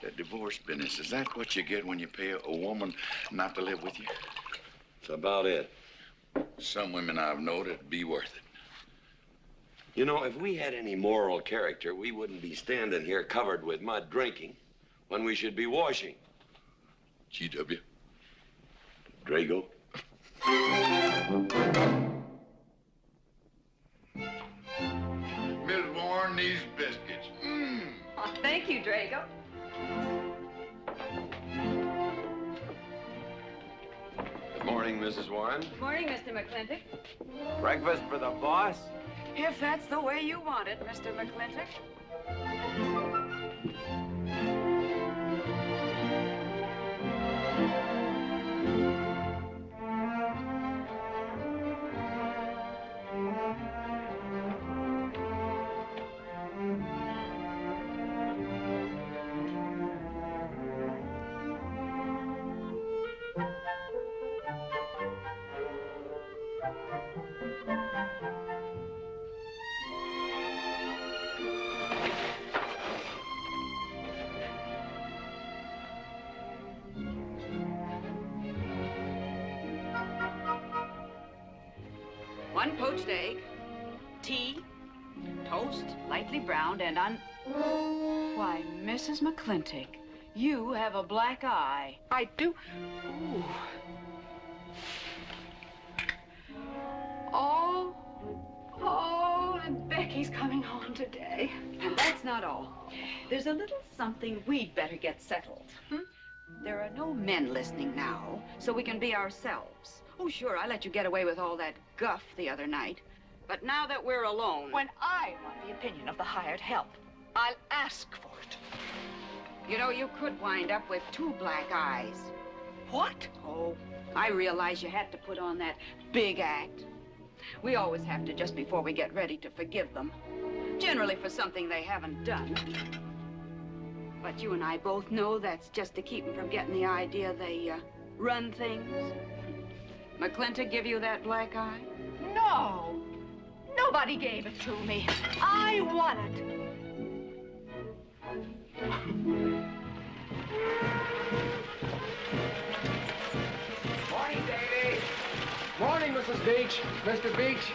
That divorce business, is that what you get when you pay a woman not to live with you? That's about it. Some women I've known it'd be worth it. You know, if we had any moral character, we wouldn't be standing here covered with mud drinking when we should be washing. G.W. Drago. Miss Warren, these biscuits. Mmm. Oh, thank you, Drago. Good morning, Mrs. Warren. Good morning, Mr. McLintock. Breakfast for the boss? If that's the way you want it, Mr. McLintock. One poached egg, tea, toast, lightly browned, and Why, Mrs. McLintock, you have a black eye. I do. Ooh. Oh, and Becky's coming home today. And that's not all. There's a little something we'd better get settled. There are no men listening now, so we can be ourselves. Oh, sure, I let you get away with all that guff the other night. But now that we're alone... When I want the opinion of the hired help, I'll ask for it. You know, you could wind up with 2 black eyes. What? Oh, I realize you had to put on that big act. We always have to just before we get ready to forgive them. Generally for something they haven't done. But you and I both know that's just to keep them from getting the idea they run things. McLintock give you that black eye? No. Nobody gave it to me. I won it. Morning, Davy. Morning, Mrs. Beach. Mr. Beach.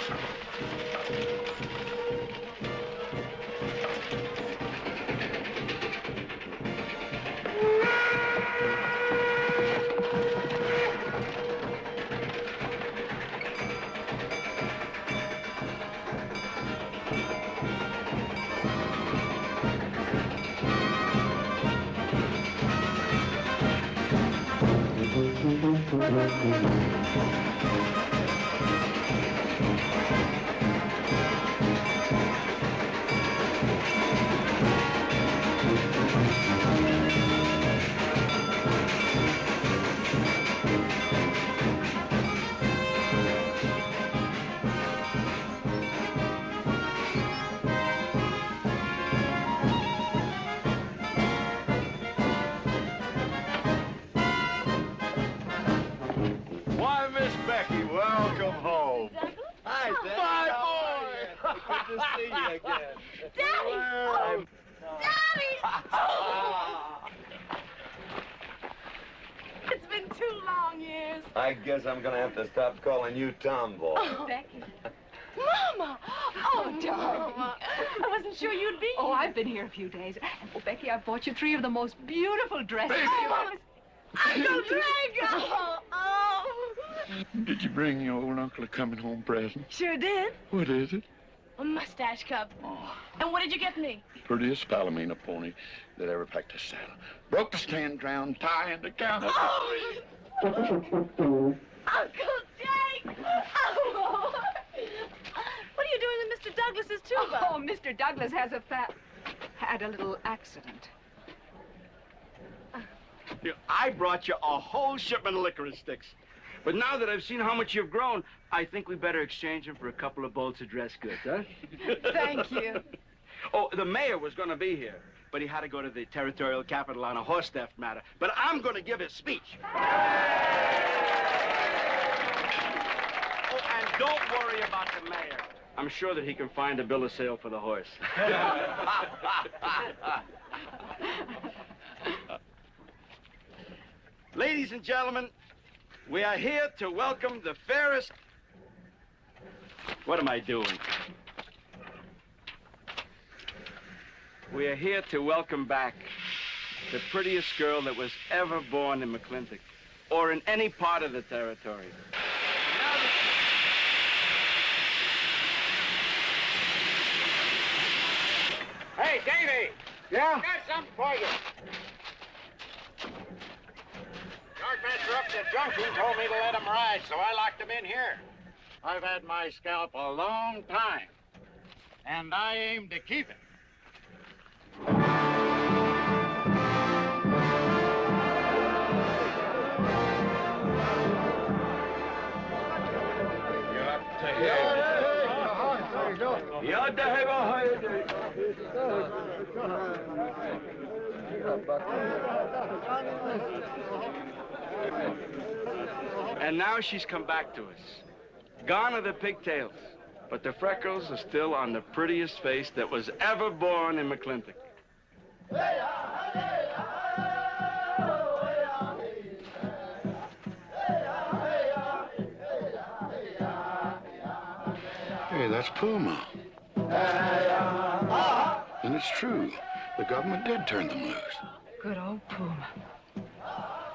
Why, Miss Becky, welcome home. Hi, Daddy. My How boy! are you? Good to see you again. Daddy! Well, It's been 2 long years. I guess I'm gonna have to stop calling you Tomboy. Oh, Becky. Mama! Oh, darling. I wasn't sure you'd be here. Oh, I've been here a few days. Oh, Becky, I bought you 3 of the most beautiful dresses. Uncle Drago! Oh! Did you bring your old uncle a coming home present? Sure did. What is it? A mustache cup. And what did you get me? Prettiest Palomino pony that ever packed a saddle. Broke the stand, drowned, tie, and the counter. Oh! Uncle Jake! Oh! What are you doing with Mr. Douglas's tuba? Oh, Mr. Douglas has had a little accident. Here, I brought you a whole shipment of licorice sticks. But now that I've seen how much you've grown, I think we better exchange them for a couple of bolts of dress goods, huh? Thank you. Oh, the mayor was going to be here, but he had to go to the territorial capital on a horse theft matter. But I'm going to give his speech. Oh, and don't worry about the mayor. I'm sure that he can find a bill of sale for the horse. Ladies and gentlemen, we are here to welcome the fairest... What am I doing? We are here to welcome back the prettiest girl that was ever born in McLintock, or in any part of the territory. Hey, Davy! Yeah? I got something for you. Yardmaster up at the junction told me to let him ride, so I locked him in here. I've had my scalp a long time, and I aim to keep it. And now she's come back to us. Gone are the pigtails, but the freckles are still on the prettiest face that was ever born in McLintock. Hey, that's Puma. And it's true. The government did turn them loose. Good old Puma.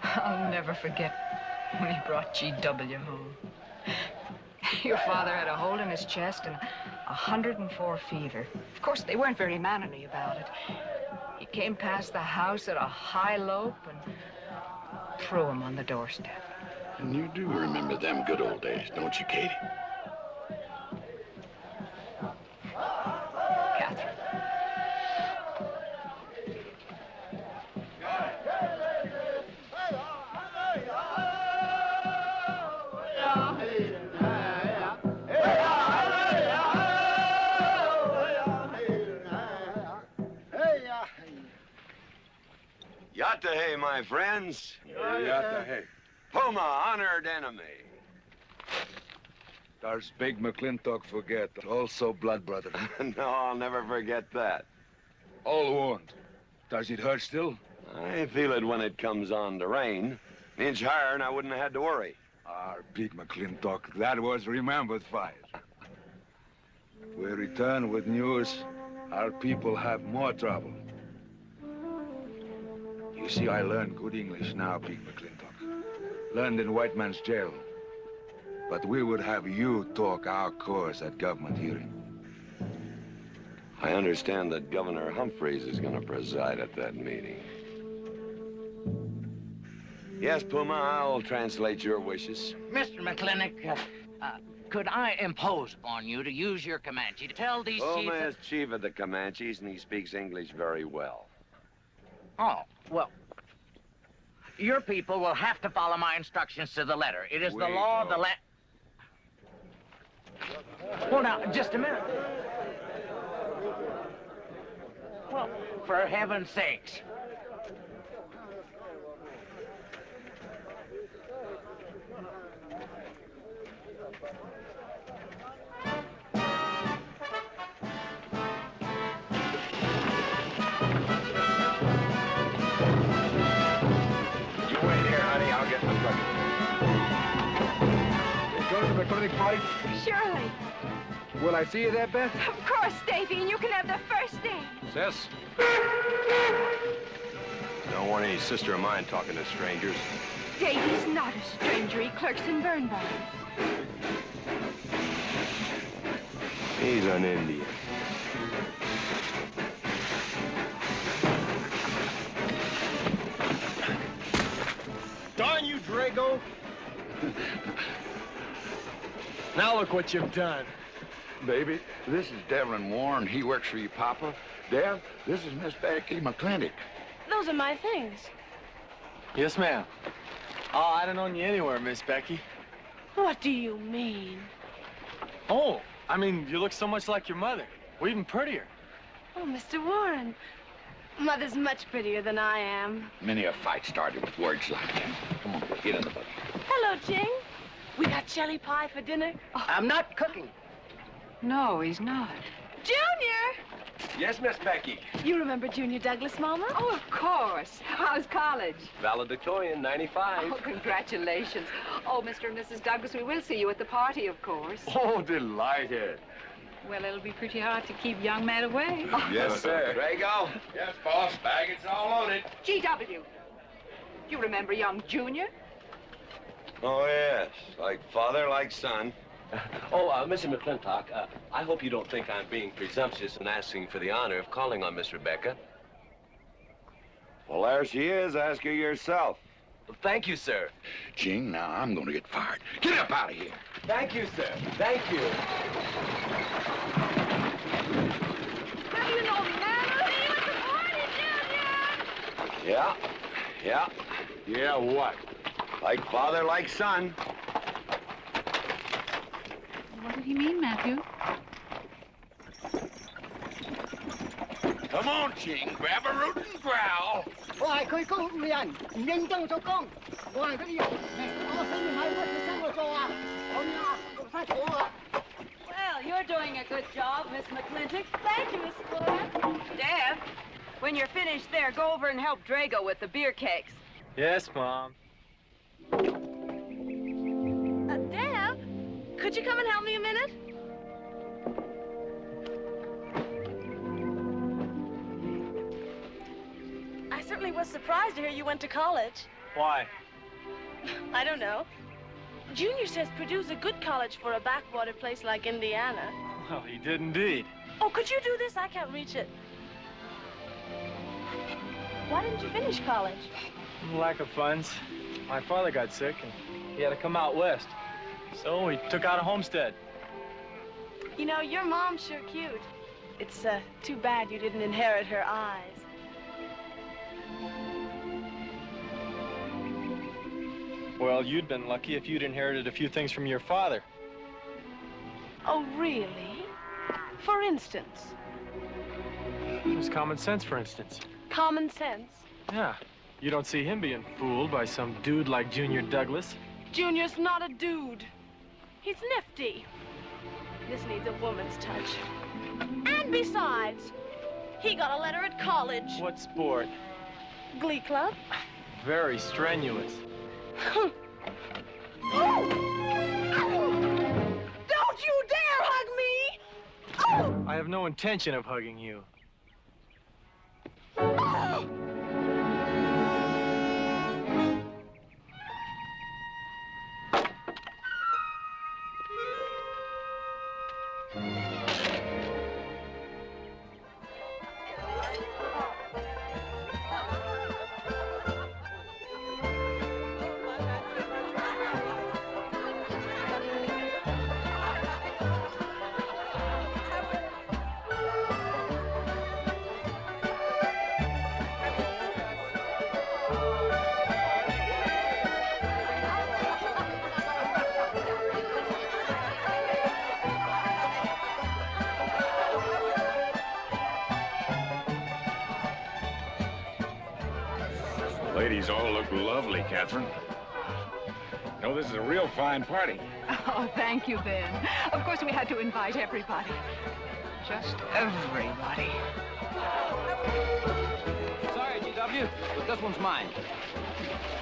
I'll never forget when he brought G.W. home. Your father had a hole in his chest and 104 fever. Of course, they weren't very mannerly about it. He came past the house at a high lope and threw him on the doorstep. And you do remember them good old days, don't you, Katie? Catherine. Yatta-hey, my friends. Yatta-hey. Puma, honored enemy. Does big McLintock forget? Also blood brother. No, I'll never forget that. All wound. Does it hurt still? I feel it when it comes on to rain. An inch higher and I wouldn't have had to worry. Our big McLintock, that was remembered fire. We return with news. Our people have more trouble. You see, I learned good English now, big McLintock. Learned in white man's jail. But we would have you talk our course at government hearing. I understand that Governor Humphreys is going to preside at that meeting. Yes, Puma, I'll translate your wishes. Mr. McLintock, could I impose upon you to use your Comanche to tell these Puma chiefs... is chief of the Comanches, and he speaks English very well. Oh, well, your people will have to follow my instructions to the letter. It is the law of the land. Well, now, just a minute. Well, for heaven's sakes. You wait here, honey. I'll get my bucket. Go to the clinic party? Surely. Will I see you there, Beth? Of course, Davy, and you can have the first name. Sis? Don't want any sister of mine talking to strangers. Davy's not a stranger. He clerks in Birnbaum. He's an Indian. Darn you, Drago! Now look what you've done. Baby, this is Devlin Warren. He works for your papa. Dev, this is Miss Becky McLintock. Those are my things. Yes, ma'am. Oh, I'd have known you anywhere, Miss Becky. What do you mean? Oh, I mean, you look so much like your mother. Well, even prettier. Oh, Mr. Warren. Mother's much prettier than I am. Many a fight started with words like that. Come on, get in the boat. Hello, Ching. We got jelly pie for dinner. Oh. I'm not cooking. No, he's not. Junior! Yes, Miss Becky. You remember Junior Douglas, Mama? Oh, of course. How's college? Valedictorian, 95. Oh, congratulations. Oh, Mr. and Mrs. Douglas, we will see you at the party, of course. Oh, delighted. Well, it'll be pretty hard to keep young men away. Yes, sir. Drago? Yes, boss. Bag it's all loaded. G.W. You remember young Junior? Oh, yes. Like father, like son. Mr. McLintock, I hope you don't think I'm being presumptuous in asking for the honor of calling on Miss Rebecca. Well, there she is. Ask her yourself. Thank you, sir. Ching, now I'm going to get fired. Get up out of here. Thank you, sir. Thank you. How do you know me, man? I'll see you at the party, Junior! Yeah. Yeah. Yeah, what? Like father, like son. What did he mean, Matthew? Come on, Ching. Grab a root and growl. Well, you're doing a good job, Miss McLintock. Thank you, Miss Flora. Dad, when you're finished there, go over and help Drago with the beer cakes. Yes, Mom. Deb, could you come and help me a minute? I certainly was surprised to hear you went to college. Why? I don't know. Junior says Purdue's a good college for a backwater place like Indiana. Well, he did indeed. Oh, could you do this? I can't reach it. Why didn't you finish college? Lack of funds. My father got sick, and he had to come out west. So he took out a homestead. You know, your mom's sure cute. It's too bad you didn't inherit her eyes. Well, you'd been lucky if you'd inherited a few things from your father. Oh, really? For instance? It was common sense, for instance. Common sense? Yeah. You don't see him being fooled by some dude like Junior Douglas. Junior's not a dude. He's nifty. This needs a woman's touch. And besides, he got a letter at college. What sport? Glee club. Very strenuous. Don't you dare hug me! Oh! I have no intention of hugging you. Ladies all look lovely, Catherine. You know, this is a real fine party. Oh, thank you, Ben. Of course, we had to invite everybody. Just everybody. Sorry, GW, but this one's mine.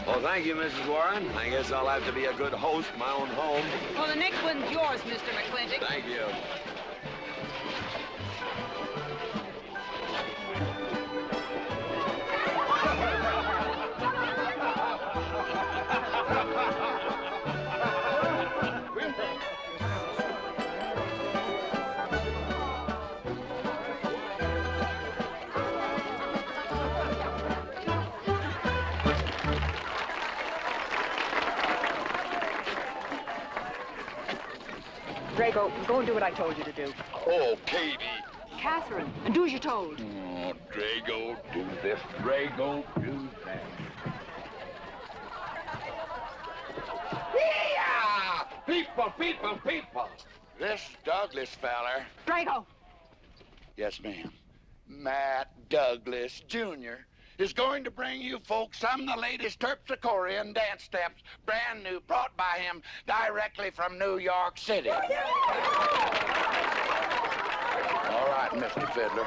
Well, thank you, Mrs. Warren. I guess I'll have to be a good host in my own home. Well, the next one's yours, Mr. McLintock. Thank you. Drago, go and do what I told you to do. Oh, Katie. Catherine, and do as you're told. Oh, Drago, do this. Drago, do that. Yeah! People, people, people. This Douglas feller. Drago! Yes, ma'am. Matt Douglas, Jr. is going to bring you folks some of the latest terpsichorean dance steps, brand new, brought by him directly from New York City. All right, Mr. Fiddler.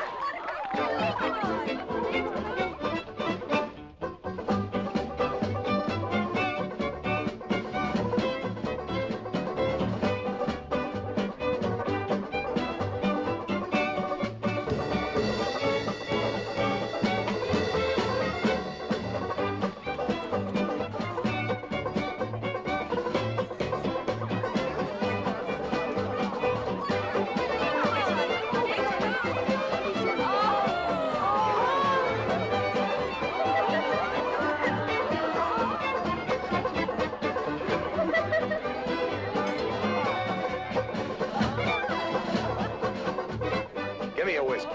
Give me a whiskey.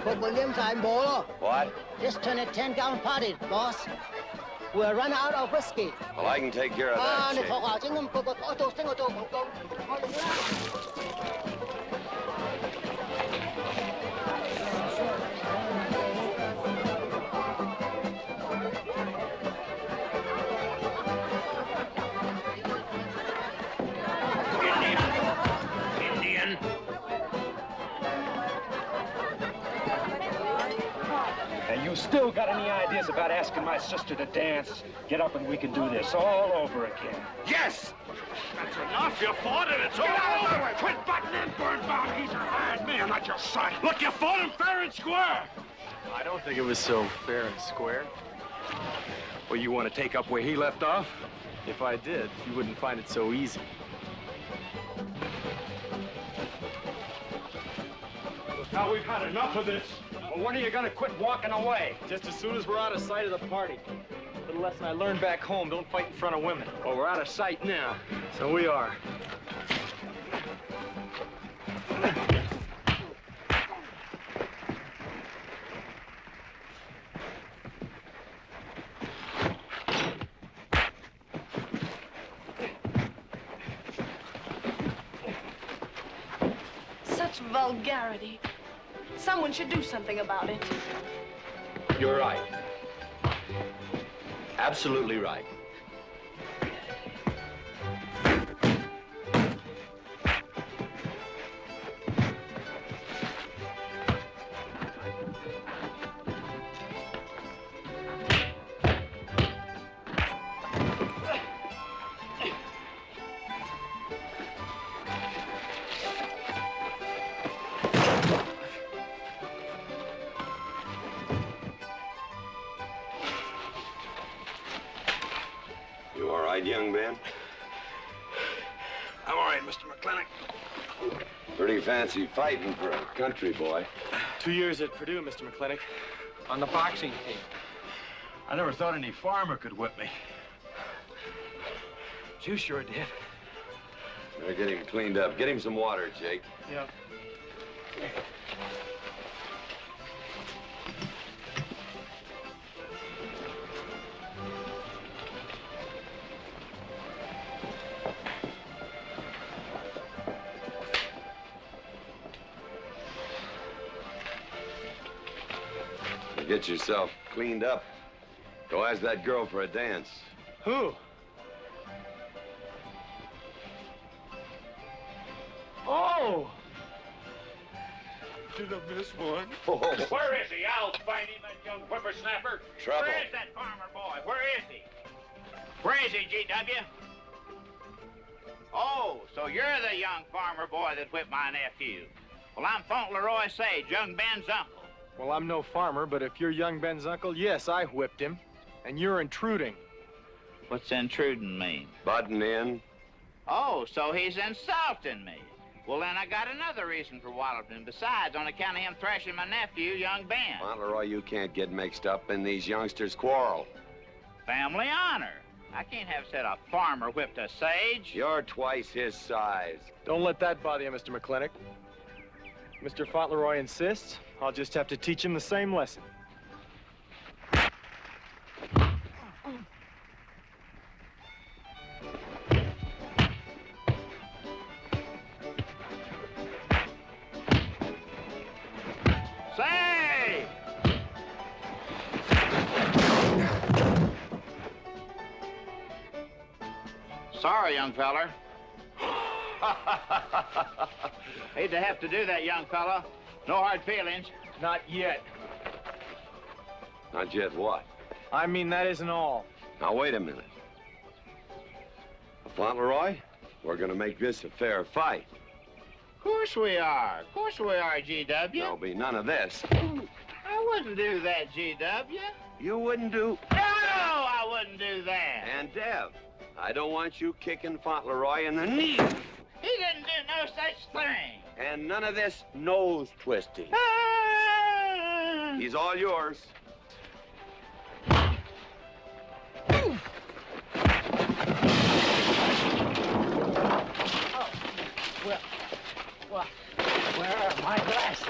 Book Williams, I'm Bolo. What? Just turned a 10-gallon party, boss. We're running out of whiskey. Well, I can take care of that, Chief. Indian. And you still got any ideas about asking my sister to dance? Get up and we can do this all over again. Yes! That's enough. You fought it. It's all over. Quit butting in, Birnbaum. He's a hired man, not your son. Look, you fought him fair and square. I don't think it was so fair and square. Well, you want to take up where he left off? If I did, you wouldn't find it so easy. Now we've had enough of this. Well, when are you going to quit walking away? Just as soon as we're out of sight of the party. The lesson I learned back home, don't fight in front of women. Well, we're out of sight now. So we are. Such vulgarity. Someone should do something about it. You're right. Absolutely right. Mr. McLintock. Pretty fancy fighting for a country boy. 2 years at Purdue, Mr. McLintock, on the boxing team. I never thought any farmer could whip me. But you sure did. Better get him cleaned up. Get him some water, Jake. Yeah. Get yourself cleaned up. Go ask that girl for a dance. Who? Oh! Did I miss one? Oh. Where is he? I'll find him, that young whippersnapper. Trouble. Where is that farmer boy? Where is he? Where is he, G.W.? Oh, so you're the young farmer boy that whipped my nephew. Well, I'm Fauntleroy Sage, young Ben's uncle. Well, I'm no farmer, but if you're young Ben's uncle, yes, I whipped him. And you're intruding. What's intruding mean? Butting in. Oh, so he's insulting me. Well, then I got another reason for walloping him. Besides, on account of him thrashing my nephew, young Ben. Fauntleroy, you can't get mixed up in these youngsters' quarrel. Family honor. I can't have said a farmer whipped a sage. You're twice his size. Don't let that bother you, Mr. McLintock. Mr. Fauntleroy insists. I'll just have to teach him the same lesson. Say! Sorry, young feller. Hate to have to do that, young fella. No hard feelings. Not yet. Not yet what? I mean, that isn't all. Now, wait a minute. Fauntleroy, we're gonna make this a fair fight. Of course we are. Of course we are, G.W. There'll be none of this. I wouldn't do that, G.W. You wouldn't do... No, I wouldn't do that. And Dev, I don't want you kicking Fauntleroy in the knee. He didn't do no such thing. And none of this nose twisting. He's all yours. Well, where are my glasses?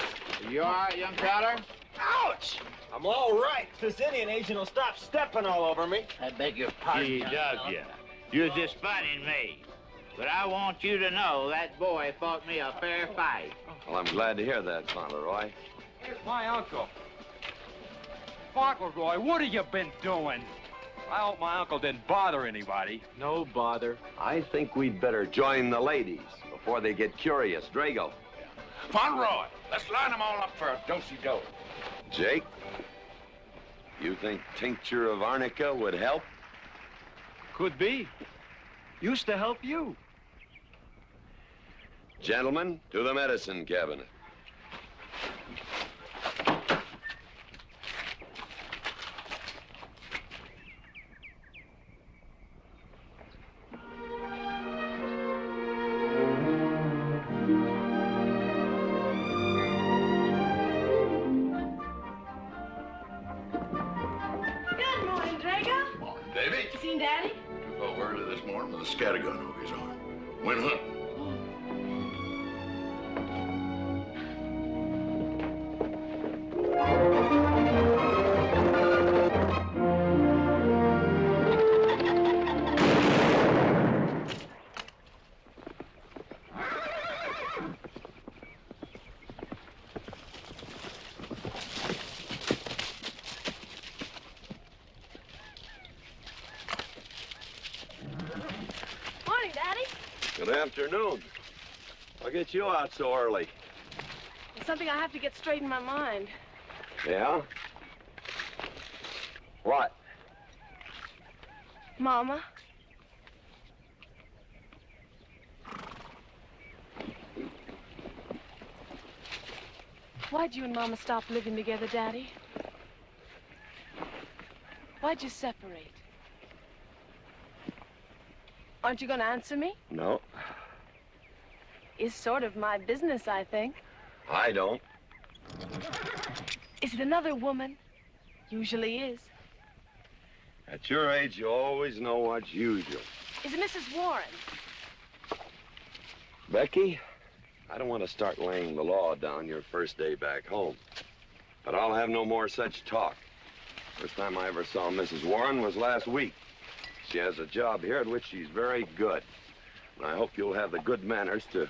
You all right, young feller? Ouch! I'm all right. This Indian agent will stop stepping all over me. I beg your pardon. G.W. You're just funning me. But I want you to know that boy fought me a fair fight. Well, I'm glad to hear that, Fauntleroy. Here's my uncle. Fauntleroy, what have you been doing? I hope my uncle didn't bother anybody. No bother. I think we'd better join the ladies before they get curious. Drago. Fauntleroy, let's line them all up for a dosey-do. Jake, you think tincture of arnica would help? Could be. Used to help you. Gentlemen, to the medicine cabinet. Good morning, Drago. Morning, Davy. You seen Daddy? Took off early this morning with a scattergun over his arm. Went hunting. Morning, Daddy. Good afternoon. I'll get you out so early. There's something I have to get straight in my mind. Yeah? What? Mama. Why'd you and Mama stop living together, Daddy? Why'd you separate? Aren't you going to answer me? No. is sort of my business, I think. I don't. Is it another woman? Usually is. At your age, you always know what's usual. Is it Mrs. Warren? Becky, I don't want to start laying the law down your first day back home. But I'll have no more such talk. First time I ever saw Mrs. Warren was last week. She has a job here at which she's very good. And I hope you'll have the good manners to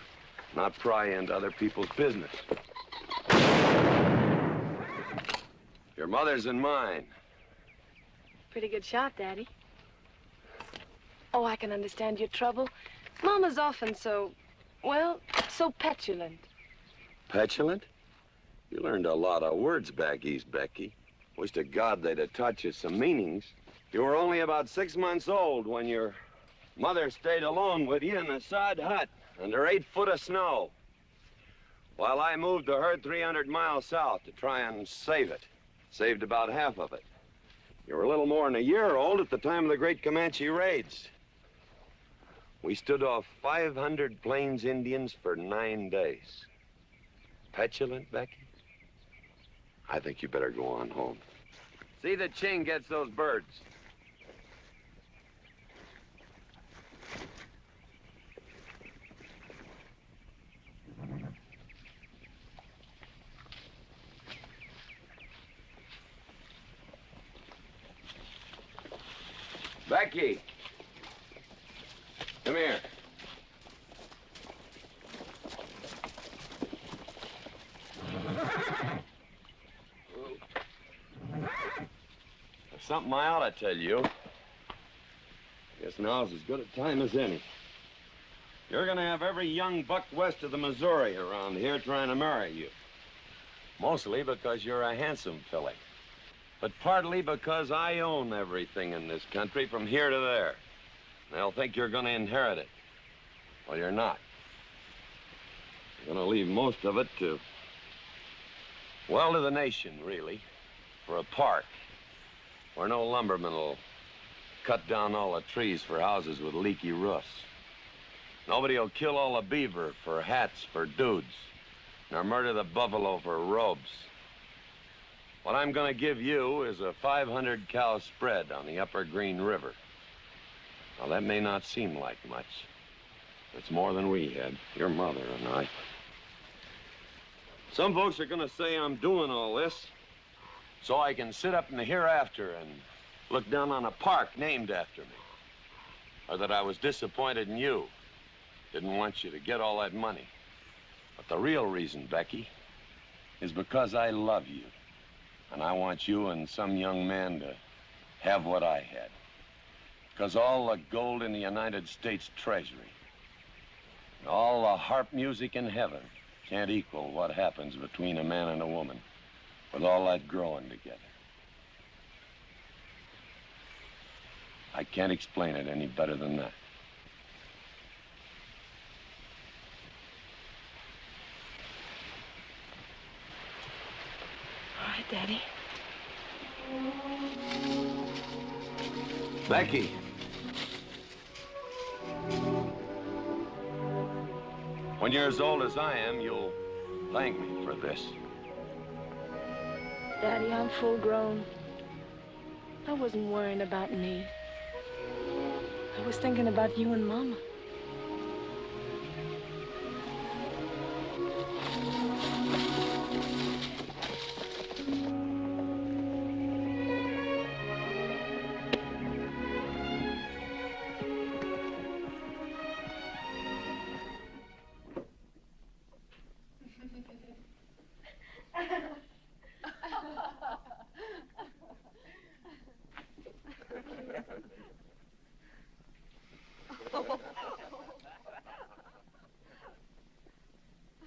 not pry into other people's business. Your mother's and mine. Pretty good shot, Daddy. Oh, I can understand your trouble. Mama's often so, well, so petulant. Petulant? You learned a lot of words back east, Becky. Wish to God they'd have taught you some meanings. You were only about 6 months old when your mother stayed alone with you in a sod hut under 8 foot of snow, while I moved the herd 300 miles south to try and save it. Saved about half of it. You were a little more than a year old at the time of the great Comanche raids. We stood off 500 Plains Indians for 9 days. Petulant, Becky? I think you better go on home. See that Ching gets those birds. Becky, come here. There's something I ought to tell you. Guess now's as good a time as any. You're gonna have every young buck west of the Missouri around here trying to marry you. Mostly because you're a handsome filly. But partly because I own everything in this country from here to there. They'll think you're gonna inherit it. Well, you're not. You're gonna leave most of it to, well, to the nation, really. For a park where no lumberman will cut down all the trees for houses with leaky roofs. Nobody will kill all the beaver for hats for dudes, nor murder the buffalo for robes. What I'm gonna give you is a 500 cow spread on the upper Green River. Now, that may not seem like much. It's more than we had, your mother and I. Some folks are gonna say I'm doing all this so I can sit up in the hereafter and look down on a park named after me. Or that I was disappointed in you. Didn't want you to get all that money. But the real reason, Becky, is because I love you. And I want you and some young man to have what I had. Because all the gold in the United States Treasury and all the harp music in heaven can't equal what happens between a man and a woman with all that growing together. I can't explain it any better than that. All right, Daddy. Becky. When you're as old as I am, you'll thank me for this. Daddy, I'm full grown. I wasn't worrying about me. I was thinking about you and Mama.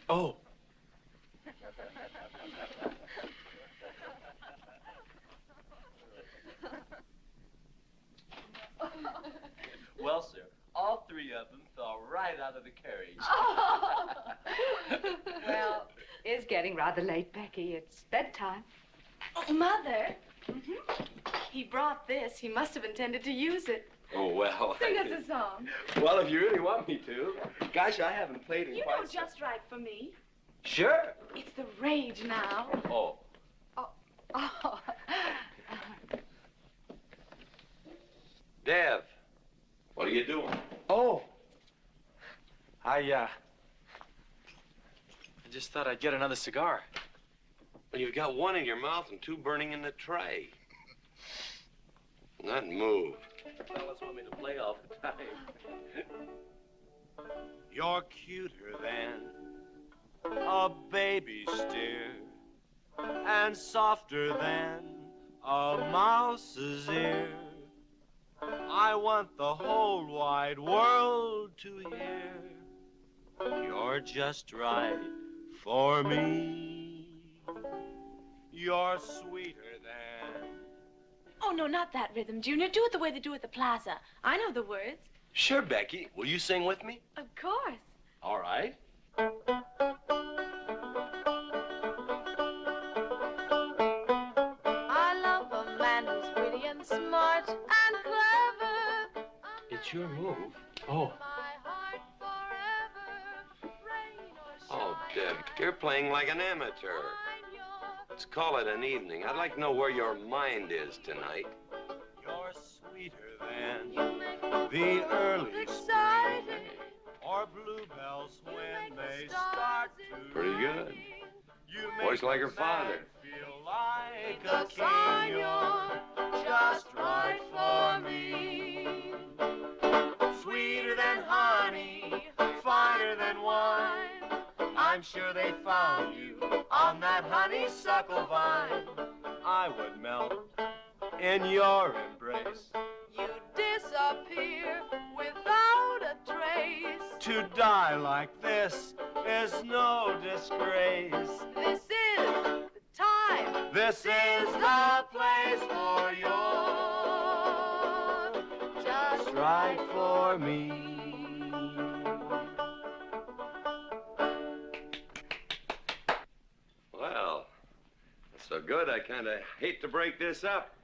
Oh. Well, sir, all 3 of them fell right out of the carriage. Well, it's getting rather late, Becky. It's bedtime. Oh, Mother. He brought this. He must have intended to use it. Oh, well. Sing us a song. Well, if you really want me to. Gosh, I haven't played in You quite know just right for me. Sure. It's the rage now. Oh. Oh. Dev, what are you doing? Oh. I just thought I'd get another cigar. Well, you've got one in your mouth and two burning in the tray. Not move. The fellas want me to play all the time. You're cuter than a baby steer, and softer than a mouse's ear. I want the whole wide world to hear. You're just right for me. You're sweeter than... Oh, no, not that rhythm, Junior. Do it the way they do at the plaza. I know the words. Sure, Becky. Will you sing with me? Of course. All right. I love a man who's witty and smart and clever. It's your move. Oh. Oh, Dev, you're playing like an amateur. Let's call it an evening. I'd like to know where your mind is tonight. You're sweeter than the early spring, or bluebells when they start to Pretty good. ring. You Voice make like her a father. man feel like a king. You're just right for me. Sweeter than honey, finer than wine. I'm sure they found you on that honeysuckle vine. I would melt in your embrace. You disappear without a trace. To die like this is no disgrace. This is the time. This is the place for you. Just Right for me. Well, that's so good, I kind of hate to break this up.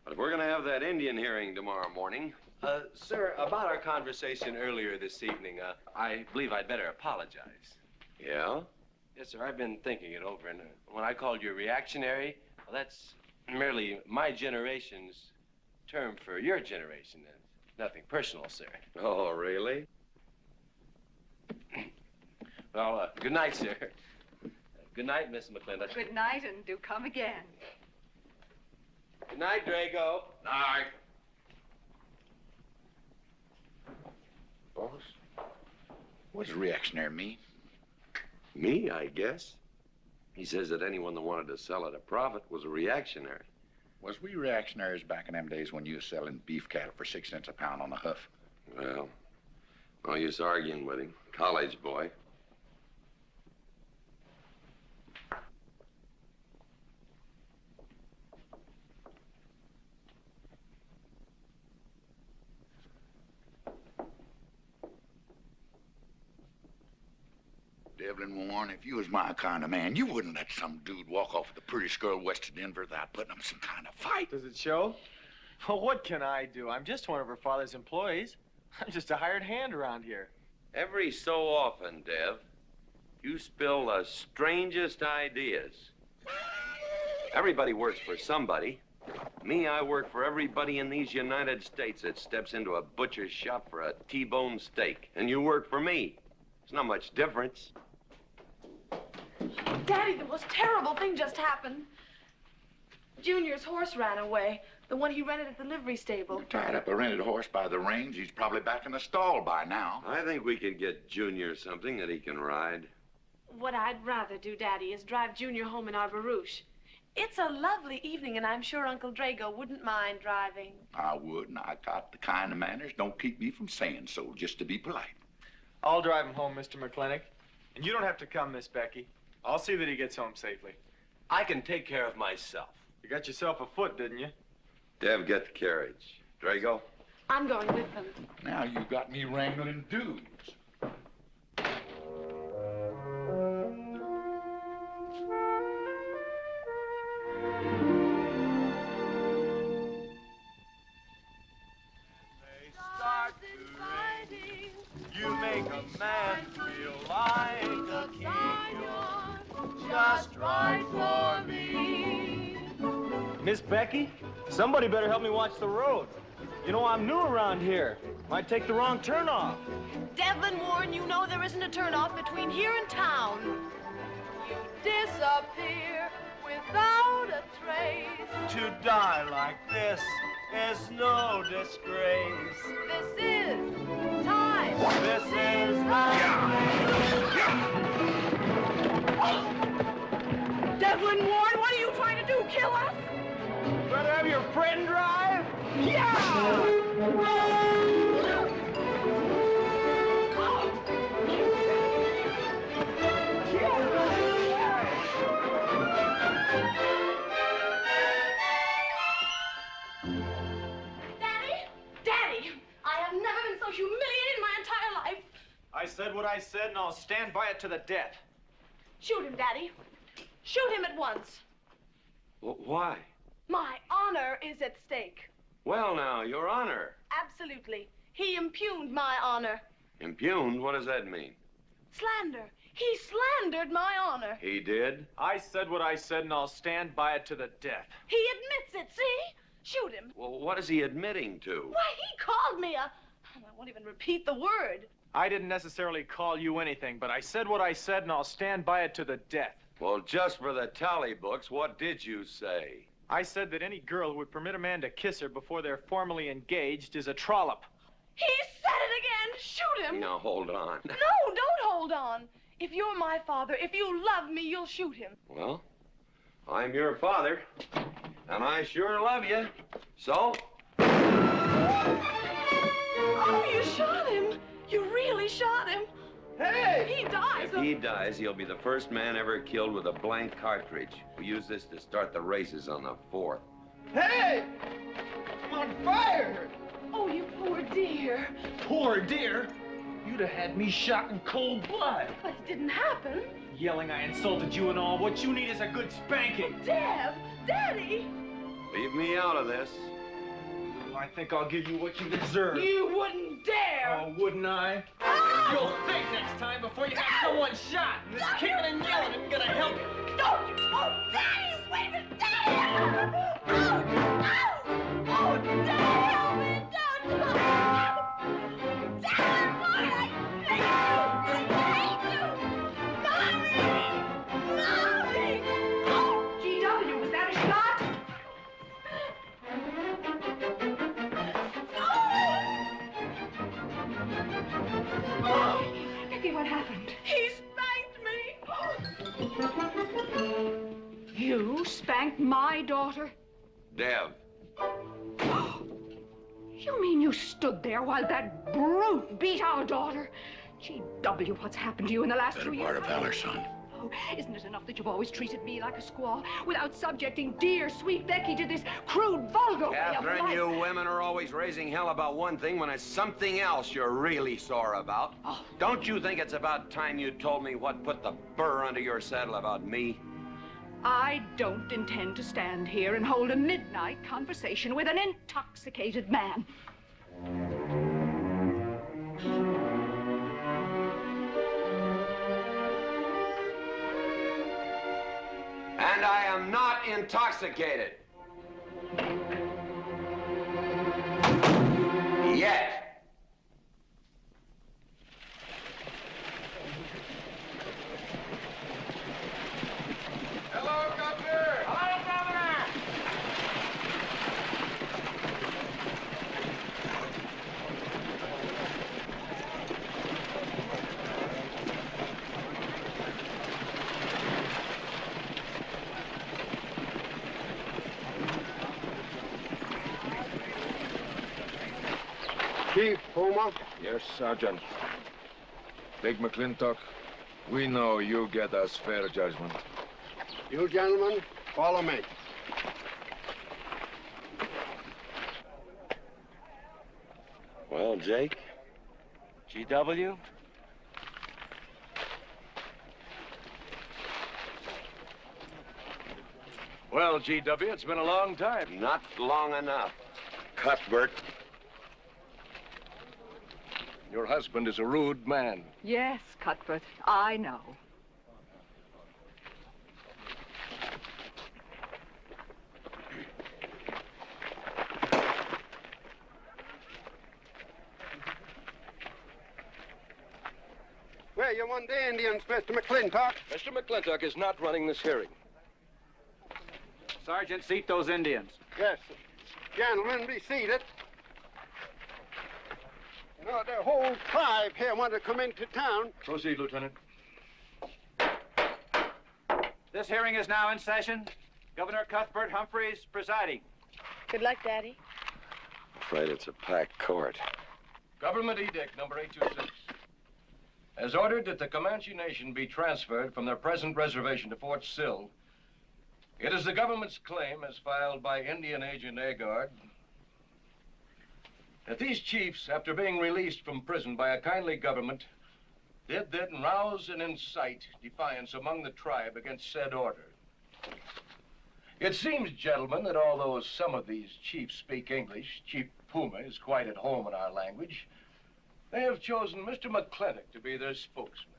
But if we're going to have that Indian hearing tomorrow morning... Sir, about our conversation earlier this evening, I believe I'd better apologize. Yeah? Yes, sir, I've been thinking it over, and when I called you reactionary, well, that's merely my generation's term for your generation. Nothing personal, sir. Oh, really? Well, good night, sir. Good night, Miss McLintock. Good night, and do come again. Good night, Drago. Night. Boss, what does reactionary mean? Me, I guess. He says that anyone that wanted to sell at a profit was a reactionary. Was we reactionaries back in them days when you was selling beef cattle for 6 cents a pound on the hoof? Well, no use arguing with him. College boy. Devlin Warren, if you was my kind of man, you wouldn't let some dude walk off with the prettiest girl west of Denver without putting up some kind of fight. Does it show? Well, what can I do? I'm just one of her father's employees. I'm just a hired hand around here. Every so often, Dev, you spill the strangest ideas. Everybody works for somebody. Me, I work for everybody in these United States that steps into a butcher's shop for a T-bone steak. And you work for me. It's not much difference. Daddy, the most terrible thing just happened. Junior's horse ran away. The one he rented at the livery stable. Tied up a rented horse by the reins. He's probably back in the stall by now. I think we could get Junior something that he can ride. What I'd rather do, Daddy, is drive Junior home in our barouche. It's a lovely evening, and I'm sure Uncle Drago wouldn't mind driving. I would, and I got the kind of manners don't keep me from saying so, just to be polite. I'll drive him home, Mr. McLintock. And you don't have to come, Miss Becky. I'll see that he gets home safely. I can take care of myself. You got yourself a foot, didn't you? Dev, get the carriage. Drago? I'm going with them. Now you got me wrangling dudes. man feel like a king. You're just right for me. Miss Becky, somebody better help me watch the road. You know, I'm new around here. Might take the wrong turn off. Devlin Warren, you know there isn't a turnoff between here and town. You disappear without a trace. To die like this is no disgrace. This is time. This is Devlin Warren, what are you trying to do? Kill us? Better have your friend drive? Yeah! Daddy, I have never been so humiliated in my entire life. I said what I said, and I'll stand by it to the death. Shoot him, Daddy. Shoot him at once. Why? My honor is at stake. Well, now, Your Honor. Absolutely. He impugned my honor. Impugned? What does that mean? Slander. He slandered my honor. He did? I said what I said, and I'll stand by it to the death. He admits it, see? Shoot him. Well, what is he admitting to? Why, he called me a... I won't even repeat the word. I didn't necessarily call you anything, but I said what I said, and I'll stand by it to the death. Well, just for the tally books, what did you say? I said that any girl who would permit a man to kiss her before they're formally engaged is a trollop. He said it again. Shoot him. Now, hold on. No, don't hold on. If you're my father, if you love me, you'll shoot him. Well, I'm your father, and I sure love you. So? Oh, you shot him. You really shot him. Hey! He dies. If he dies, he'll be the first man ever killed with a blank cartridge. We use this to start the races on the 4th. Hey! I'm on fire! Oh, you poor dear. Poor dear? You'd have had me shot in cold blood. But it didn't happen. Yelling I insulted you and all. What you need is a good spanking. Dev! Daddy! Leave me out of this. Well, I think I'll give you what you deserve. You wouldn't dare! Oh, wouldn't I? You'll think next time before you have someone shot. And this kicking and yelling isn't gonna help you. Don't you! Oh, Daddy! Wait a minute! Daddy! Oh, Daddy, help me! Don't! Daddy, I hate you! Mommy! Mommy! Oh, G.W., was that a shot? Oh! Vicky, what happened? He spanked me! You spanked my daughter? Dev. You mean you stood there while that brute beat our daughter? G.W., what's happened to you in the last 2 years? Part of valor, son. Oh, isn't it enough that you've always treated me like a squaw without subjecting dear, sweet Becky to this crude, vulgar way of Catherine, life? you women are always raising hell about one thing when it's something else you're really sore about. Oh. Don't you think it's about time you told me what put the burr under your saddle about me? I don't intend to stand here and hold a midnight conversation with an intoxicated man. And I am not intoxicated. Yet. Hello, Governor! Hello, Governor! Chief Puma? Yes, Sergeant. Big McLintock, we know you get us fair judgment. You gentlemen, follow me. Well, Jake? GW? Well, GW, it's been a long time. Not long enough. Cuthbert. Your husband is a rude man. Yes, Cuthbert, I know. Where you want the Indians, Mr. McLintock? Mr. McLintock is not running this hearing. Sergeant, seat those Indians. Yes. Gentlemen, be seated. You know, the whole tribe here want to come into town. Proceed, Lieutenant. This hearing is now in session. Governor Cuthbert Humphreys presiding. Good luck, Daddy. Afraid it's a packed court. Government Edict number 826. Has ordered that the Comanche Nation be transferred from their present reservation to Fort Sill. It is the government's claim, as filed by Indian Agent Agard, that these chiefs, after being released from prison by a kindly government, did then rouse and incite defiance among the tribe against said order. It seems, gentlemen, that although some of these chiefs speak English, Chief Puma is quite at home in our language, they have chosen Mr. McLintock to be their spokesman.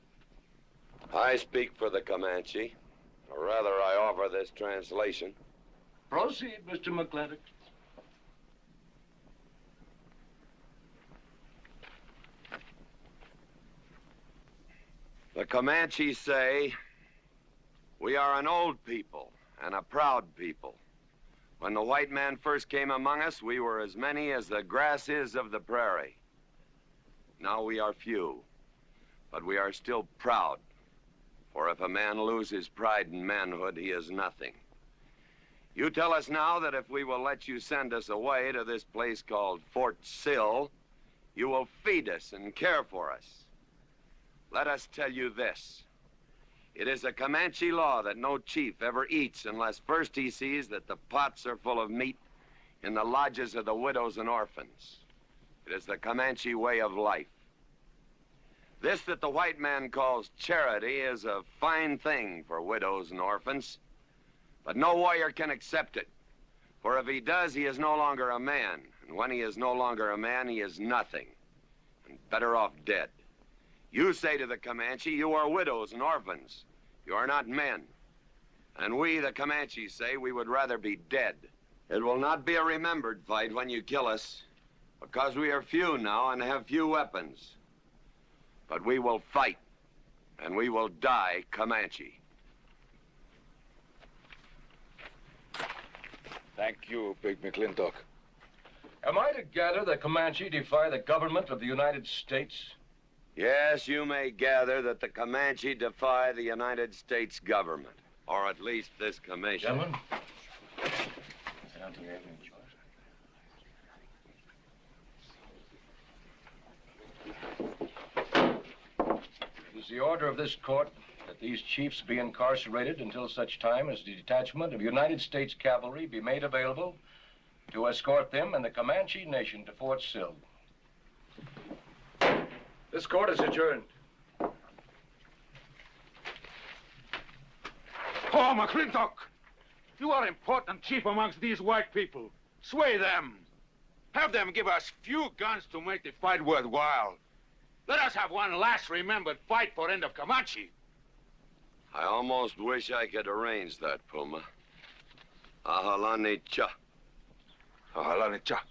I speak for the Comanche. Or rather, I offer this translation. Proceed, Mr. McLintock. The Comanche say, we are an old people and a proud people. When the white man first came among us, we were as many as the grass is of the prairie. Now we are few, but we are still proud. For if a man loses pride in manhood, he is nothing. You tell us now that if we will let you send us away to this place called Fort Sill, you will feed us and care for us. Let us tell you this. It is a Comanche law that no chief ever eats unless first he sees that the pots are full of meat in the lodges of the widows and orphans. It is the Comanche way of life. This that the white man calls charity is a fine thing for widows and orphans, but no warrior can accept it. For if he does, he is no longer a man. And when he is no longer a man, he is nothing, and better off dead. You say to the Comanche, you are widows and orphans. You are not men. And we, the Comanche, say we would rather be dead. It will not be a remembered fight when you kill us, because we are few now and have few weapons. But we will fight, and we will die Comanche. Thank you, Big McLintock. Am I to gather that Comanche defy the government of the United States? Yes, you may gather that the Comanche defy the United States government, or at least this commission. Gentlemen. It is the order of this court that these chiefs be incarcerated until such time as the detachment of United States cavalry be made available to escort them and the Comanche Nation to Fort Sill. This court is adjourned. Oh, McLintock, you are important chief amongst these white people. Sway them. Have them give us few guns to make the fight worthwhile. Let us have one last remembered fight for end of Comanche. I almost wish I could arrange that, Puma. Ahalani cha. Ahalani cha.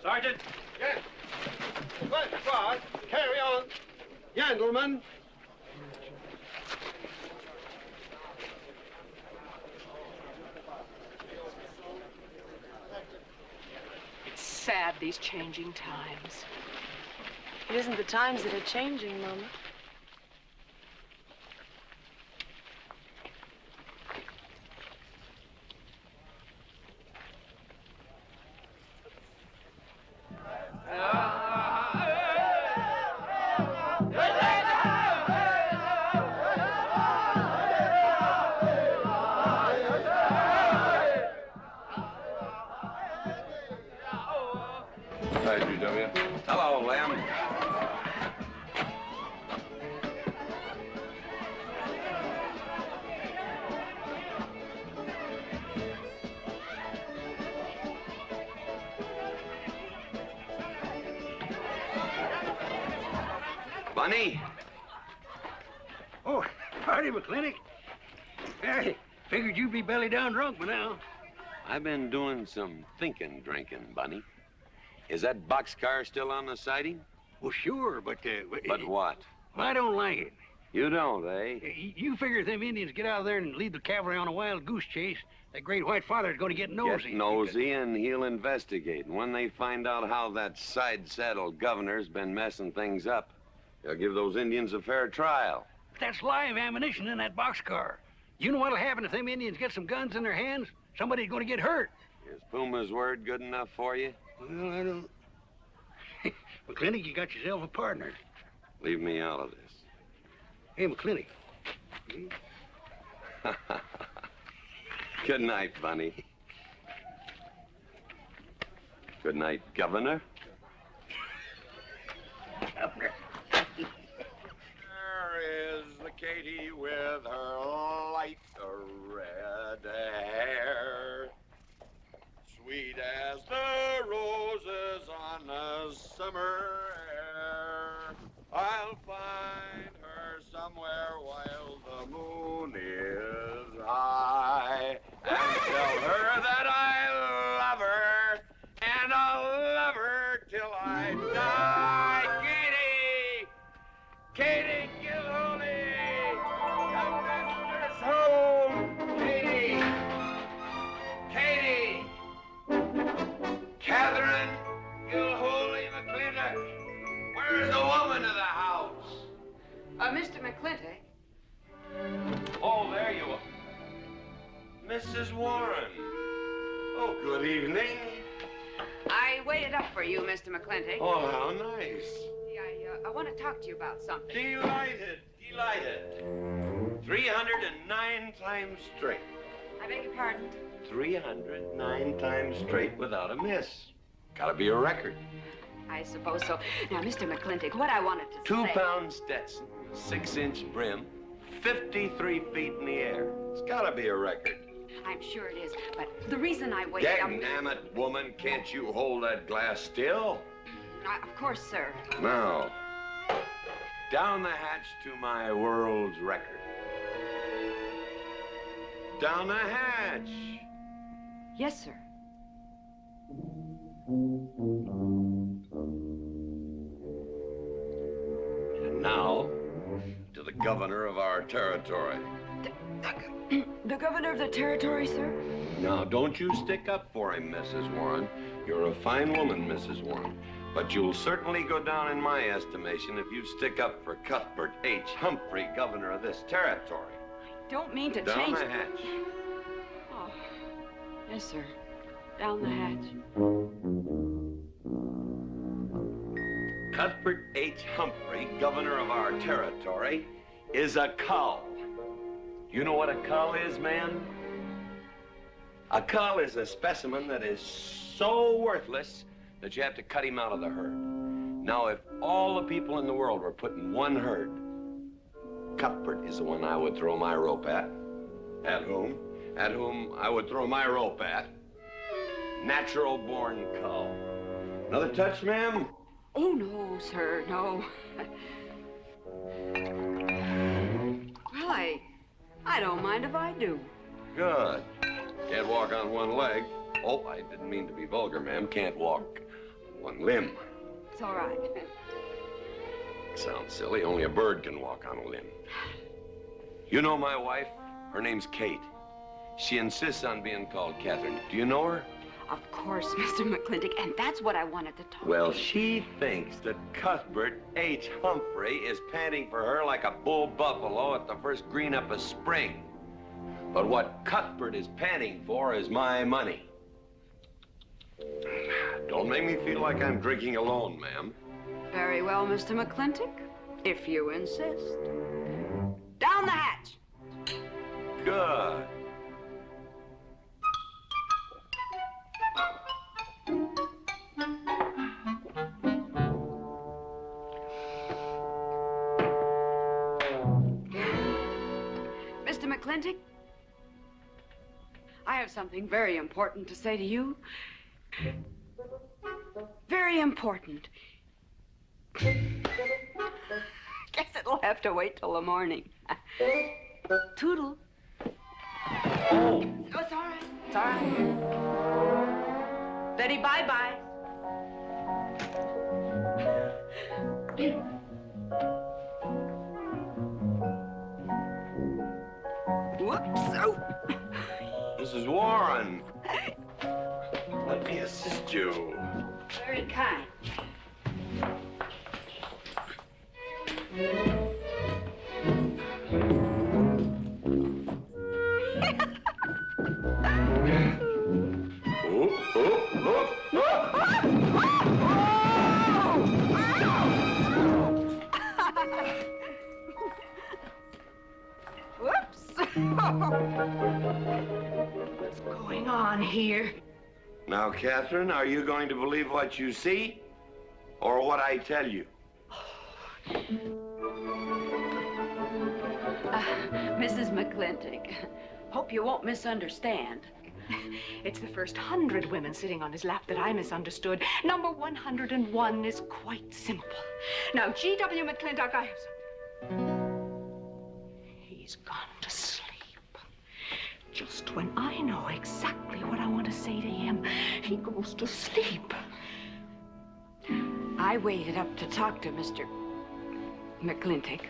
Sergeant. Yes. Well, God, carry on. Gentlemen. It's sad, these changing times. It isn't the times that are changing, Mama. Hi, GW. Hello, Lem. Bunny? Oh, howdy, McLintock. Hey, figured you'd be belly down drunk by now. I've been doing some drinking, Bunny. Is that boxcar still on the siding? Well, sure, but... But what? I don't like it. You don't, eh? You figure if them Indians get out there and lead the cavalry on a wild goose chase, that great white father's going to get nosy. Get nosy, and he'll investigate. And when they find out how that side-saddle governor's been messing things up, they'll give those Indians a fair trial. That's live ammunition in that boxcar. You know what'll happen if them Indians get some guns in their hands? Somebody's going to get hurt. Is Puma's word good enough for you? Well, I don't... McLintock, you got yourself a partner. Leave me out of this. Hey, McLintock. Good night, Bunny. Good night, Governor. There is the Katie with her light red hair, sweet as the roses on a summer air. I'll find her somewhere while the moon is high, and tell her that I love her, and I'll love her till I die. Katie Gilhooley, young master's home. Katie, Catherine Gilhooley McLintock, where's the woman of the house? Mr. McLintock. Oh, there you are. Mrs. Warren. Oh, good evening. I waited up for you, Mr. McLintock. Oh, how nice. I want to talk to you about something. Delighted. 309 times straight. I beg your pardon? 309 times straight without a miss. Gotta be a record. I suppose so. Now, Mr. McLintock, what I wanted to say... 2-pound Stetson, 6-inch brim, 53 feet in the air. It's gotta be a record. I'm sure it is, but the reason I waited up... Dagnammit, woman, can't you hold that glass still? Of course, sir. Now, down the hatch to my world's record. Down the hatch. Yes, sir. And now, to the governor of our territory. The governor of the territory, sir? Now, don't you stick up for him, Mrs. Warren. You're a fine woman, Mrs. Warren. But you'll certainly go down in my estimation if you stick up for Cuthbert H. Humphrey, governor of this territory. I don't mean to down change... the hatch. Oh, yes, sir. Down the hatch. Cuthbert H. Humphrey, governor of our territory, is a cull. You know what a cull is, man? A cull is a specimen that is so worthless that you have to cut him out of the herd. Now, if all the people in the world were put in one herd, Cuthbert is the one I would throw my rope at. At whom I would throw my rope at. Natural-born cull. Another touch, ma'am? Oh, no, sir, no. Well, I don't mind if I do. Good. Can't walk on one leg. Oh, I didn't mean to be vulgar, ma'am. Can't walk one limb. It's all right. Sounds silly. Only a bird can walk on a limb. You know my wife? Her name's Kate. She insists on being called Catherine. Do you know her? Of course, Mr. McLintock, and that's what I wanted to talk Well, to you. she thinks that Cuthbert H. Humphrey is panting for her like a bull buffalo at the first green up of spring. But what Cuthbert is panting for is my money. Don't make me feel like I'm drinking alone, ma'am. Very well, Mr. McLintock, if you insist. Down the hatch. Good. Mr. McLintock, I have something very important to say to you. Very important. We'll have to wait till the morning. Toodle. Oh. It's all right. It's all right. Betty, bye-bye. Whoops. Oh. Mrs. Warren. Let me assist you. Very kind. Whoops. What's going on here? Now, Catherine, are you going to believe what you see or what I tell you? Mrs. McLintock, hope you won't misunderstand. It's the first 100 women sitting on his lap that I misunderstood. Number 101 is quite simple. Now, G.W. McLintock, I have something. He's gone to sleep. Just when I know exactly what I want to say to him, he goes to sleep. I waited up to talk to Mr. McLintock.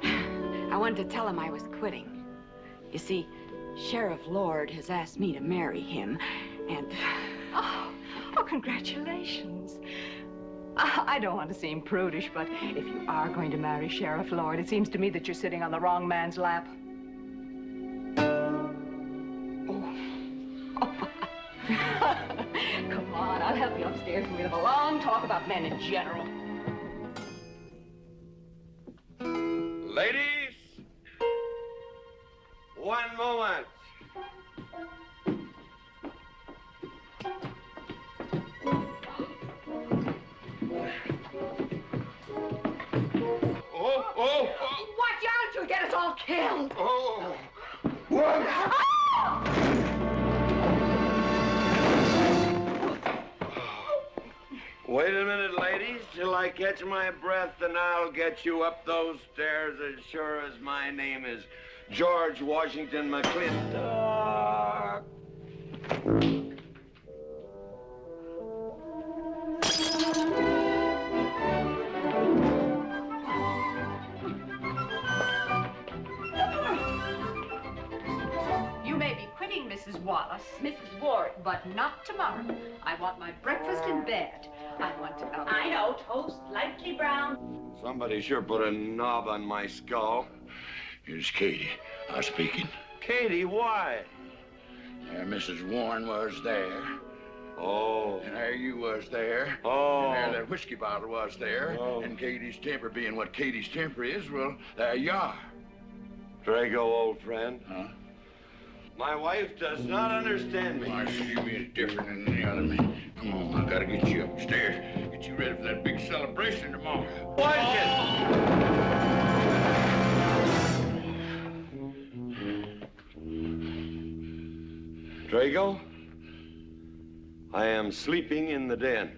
I wanted to tell him I was quitting. You see, Sheriff Lord has asked me to marry him, and... Oh, congratulations. I don't want to seem prudish, but if you are going to marry Sheriff Lord, it seems to me that you're sitting on the wrong man's lap. Come on, I'll help you upstairs and we'll have a long talk about men in general. Ladies, one moment. Oh! Watch out, you'll get us all killed! Oh! What? Wait a minute, ladies, till I catch my breath, and I'll get you up those stairs as sure as my name is George Washington McLintock. You may be quitting, Mrs. Wallace, Mrs. Ward, but not tomorrow. I want my breakfast in bed. I want to... I know, toast, lightly brown. Somebody sure put a knob on my skull. Here's Katie. I'm speaking. Katie, why? There Mrs. Warren was there. Oh. And there you was there. Oh. And there that whiskey bottle was there. Oh. And Katie's temper being what Katie's temper is, well, there you are. Drago, old friend. Huh? My wife does not understand me. I see you being different than any other man. Come on, I gotta get you upstairs. Get you ready for that big celebration tomorrow. Drago, I am sleeping in the den.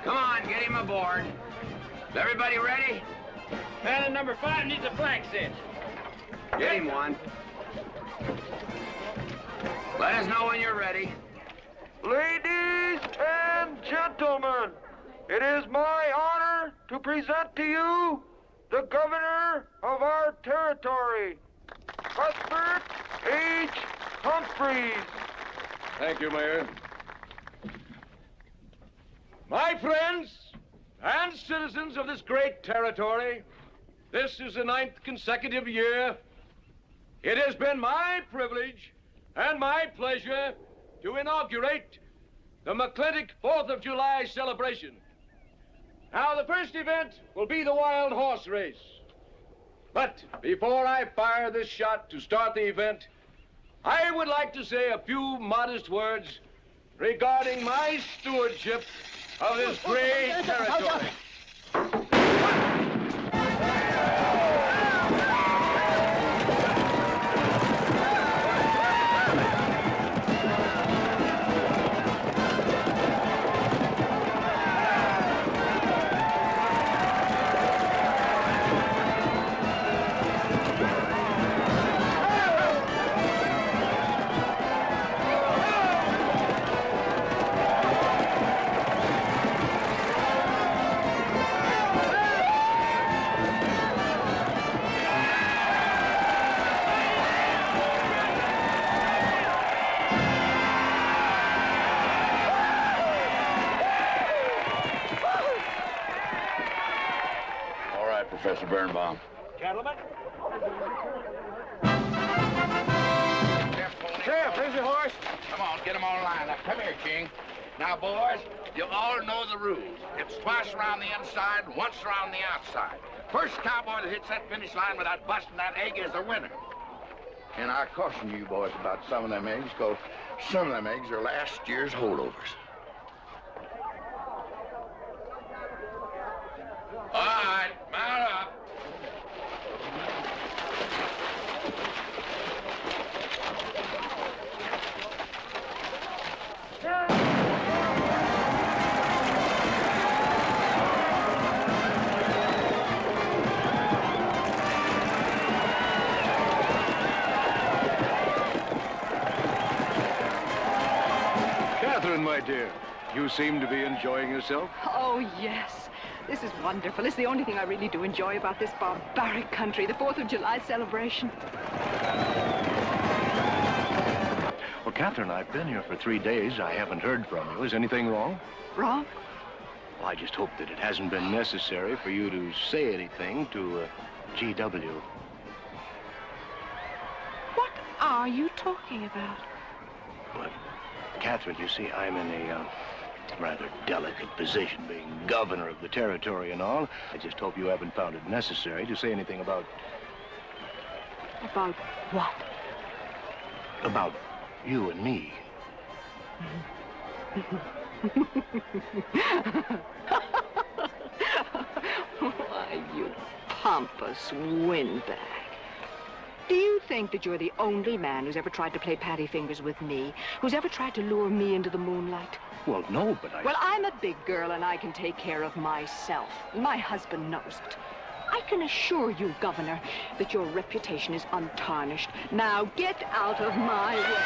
Come on, get him aboard. Is everybody ready? Man number 5 needs a flank cinch. Get him one. Let us know when you're ready. Ladies and gentlemen, it is my honor to present to you the governor of our territory, Cuthbert H. Humphreys. Thank you, Mayor. My friends and citizens of this great territory, this is the 9th consecutive year it has been my privilege and my pleasure to inaugurate the McLintock 4th of July celebration. Now, the first event will be the wild horse race. But before I fire this shot to start the event, I would like to say a few modest words regarding my stewardship of this great territory. Professor Birnbaum. Gentlemen. Sheriff, there's your horse. Come on, get him on line up. Come here, King. Now, boys, you all know the rules. It's twice around the inside, once around the outside. First cowboy that hits that finish line without busting that egg is the winner. And I caution you boys about some of them eggs, because some of them eggs are last year's holdovers. All right, mount up. Catherine, my dear, you seem to be enjoying yourself. Oh, yes. This is wonderful. It's the only thing I really do enjoy about this barbaric country, the 4th of July celebration. Well, Catherine, I've been here for 3 days. I haven't heard from you. Is anything wrong? Wrong? Well, I just hope that it hasn't been necessary for you to say anything to G.W. What are you talking about? But, Catherine, you see, I'm in a rather delicate position, being governor of the territory and all. I just hope you haven't found it necessary to say anything about... About what? About you and me. Why, you pompous windbag. Do you think that you're the only man who's ever tried to play patty fingers with me, who's ever tried to lure me into the moonlight? Well, no, but I... Well, I'm a big girl and I can take care of myself. My husband knows it. I can assure you, Governor, that your reputation is untarnished. Now get out of my way.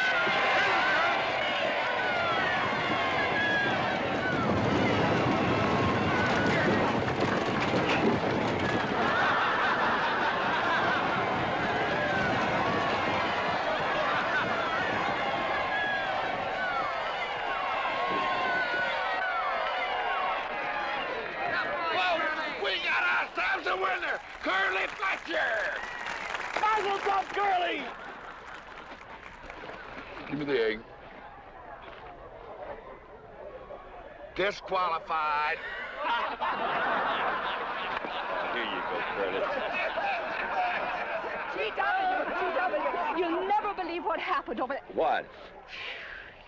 Curly Fletcher! Mazel tov, Curly! Give me the egg. Disqualified. Here you go, Curly. G.W., you'll never believe what happened over there. What?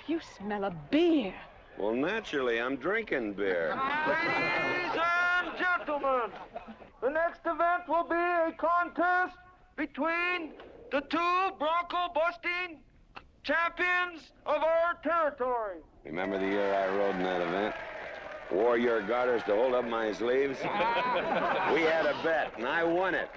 You smell a beer. Well, naturally, I'm drinking beer. Ladies and gentlemen, the next event will be a contest between the two bronco-busting champions of our territory. Remember the year I rode in that event? Wore your garters to hold up my sleeves? We had a bet, and I won it.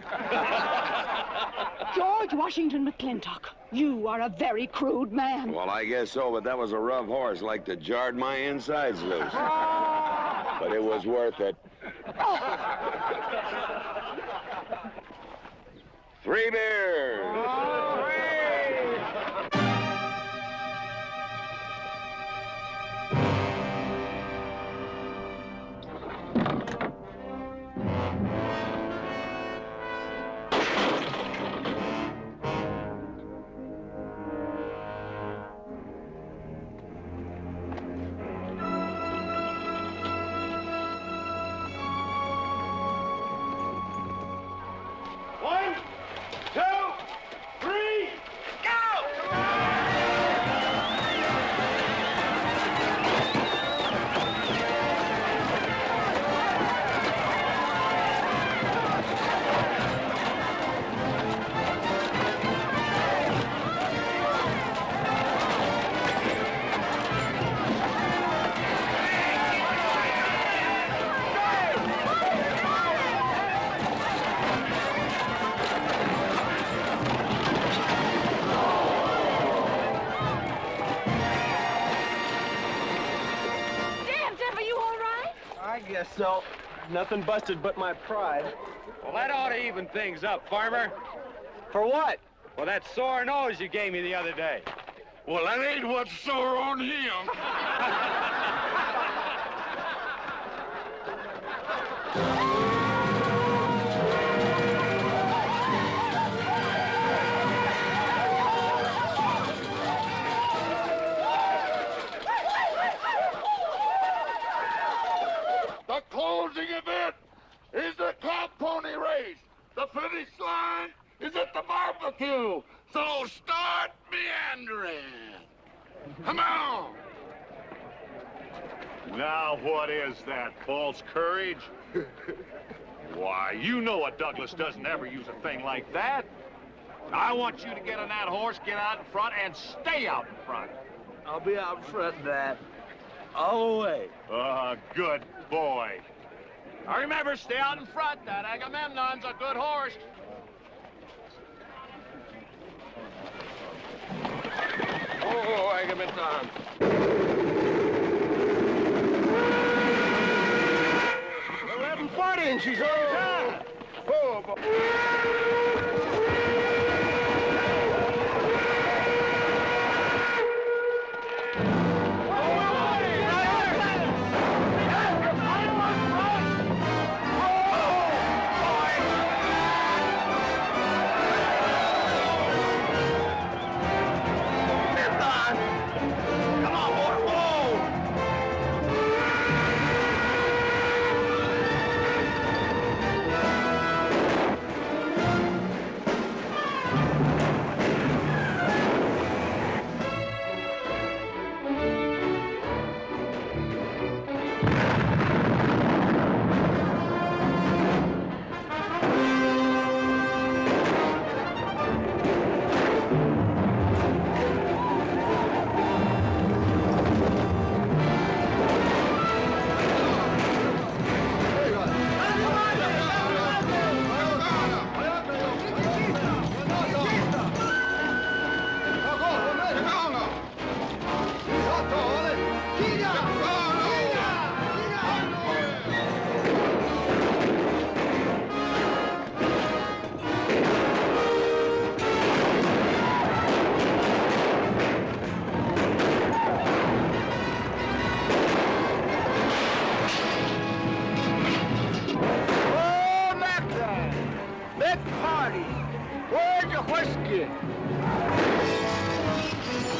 George Washington McLintock, you are a very crude man. Well, I guess so, but that was a rough horse, like to jarred my insides loose. But it was worth it. 3 beers. so. Nothing busted but my pride. Well, that ought to even things up, Farmer. For what? Well, that sore nose you gave me the other day. Well, that ain't what's sore on him. The closing event is the cow pony race. The finish line is at the barbecue. So start meandering. Come on. Now, what is that, false courage? Why, you know a Douglas doesn't ever use a thing like that. I want you to get on that horse, get out in front, and stay out in front. I'll be out front, Dad. All the way. Good boy. Now remember, stay out in front. That Agamemnon's a good horse. Oh, Agamemnon. 1140 and she's on time. Oh, boy.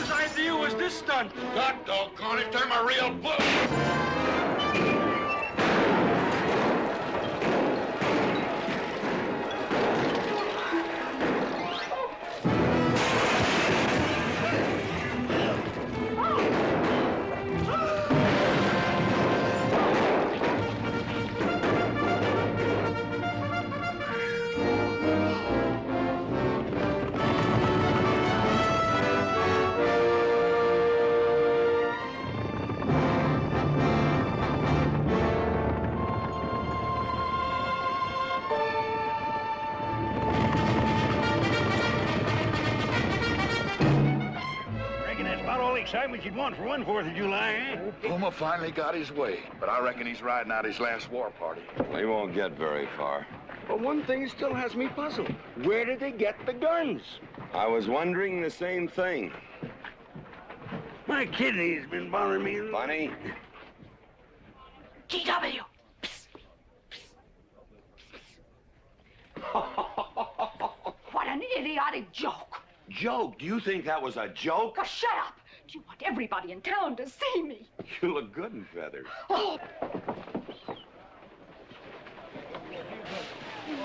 Whose idea was this stunt? God doggone it, they're my real book. Excitement you'd want for one 4th of July, eh? Puma finally got his way, but I reckon he's riding out his last war party. He won't get very far. But one thing still has me puzzled. Where did they get the guns? I was wondering the same thing. My kidney's been bothering me. Funny? GW! What an idiotic joke. Joke? Do you think that was a joke? Oh, shut up! Do you want everybody in town to see me? You look good in feathers. Oh.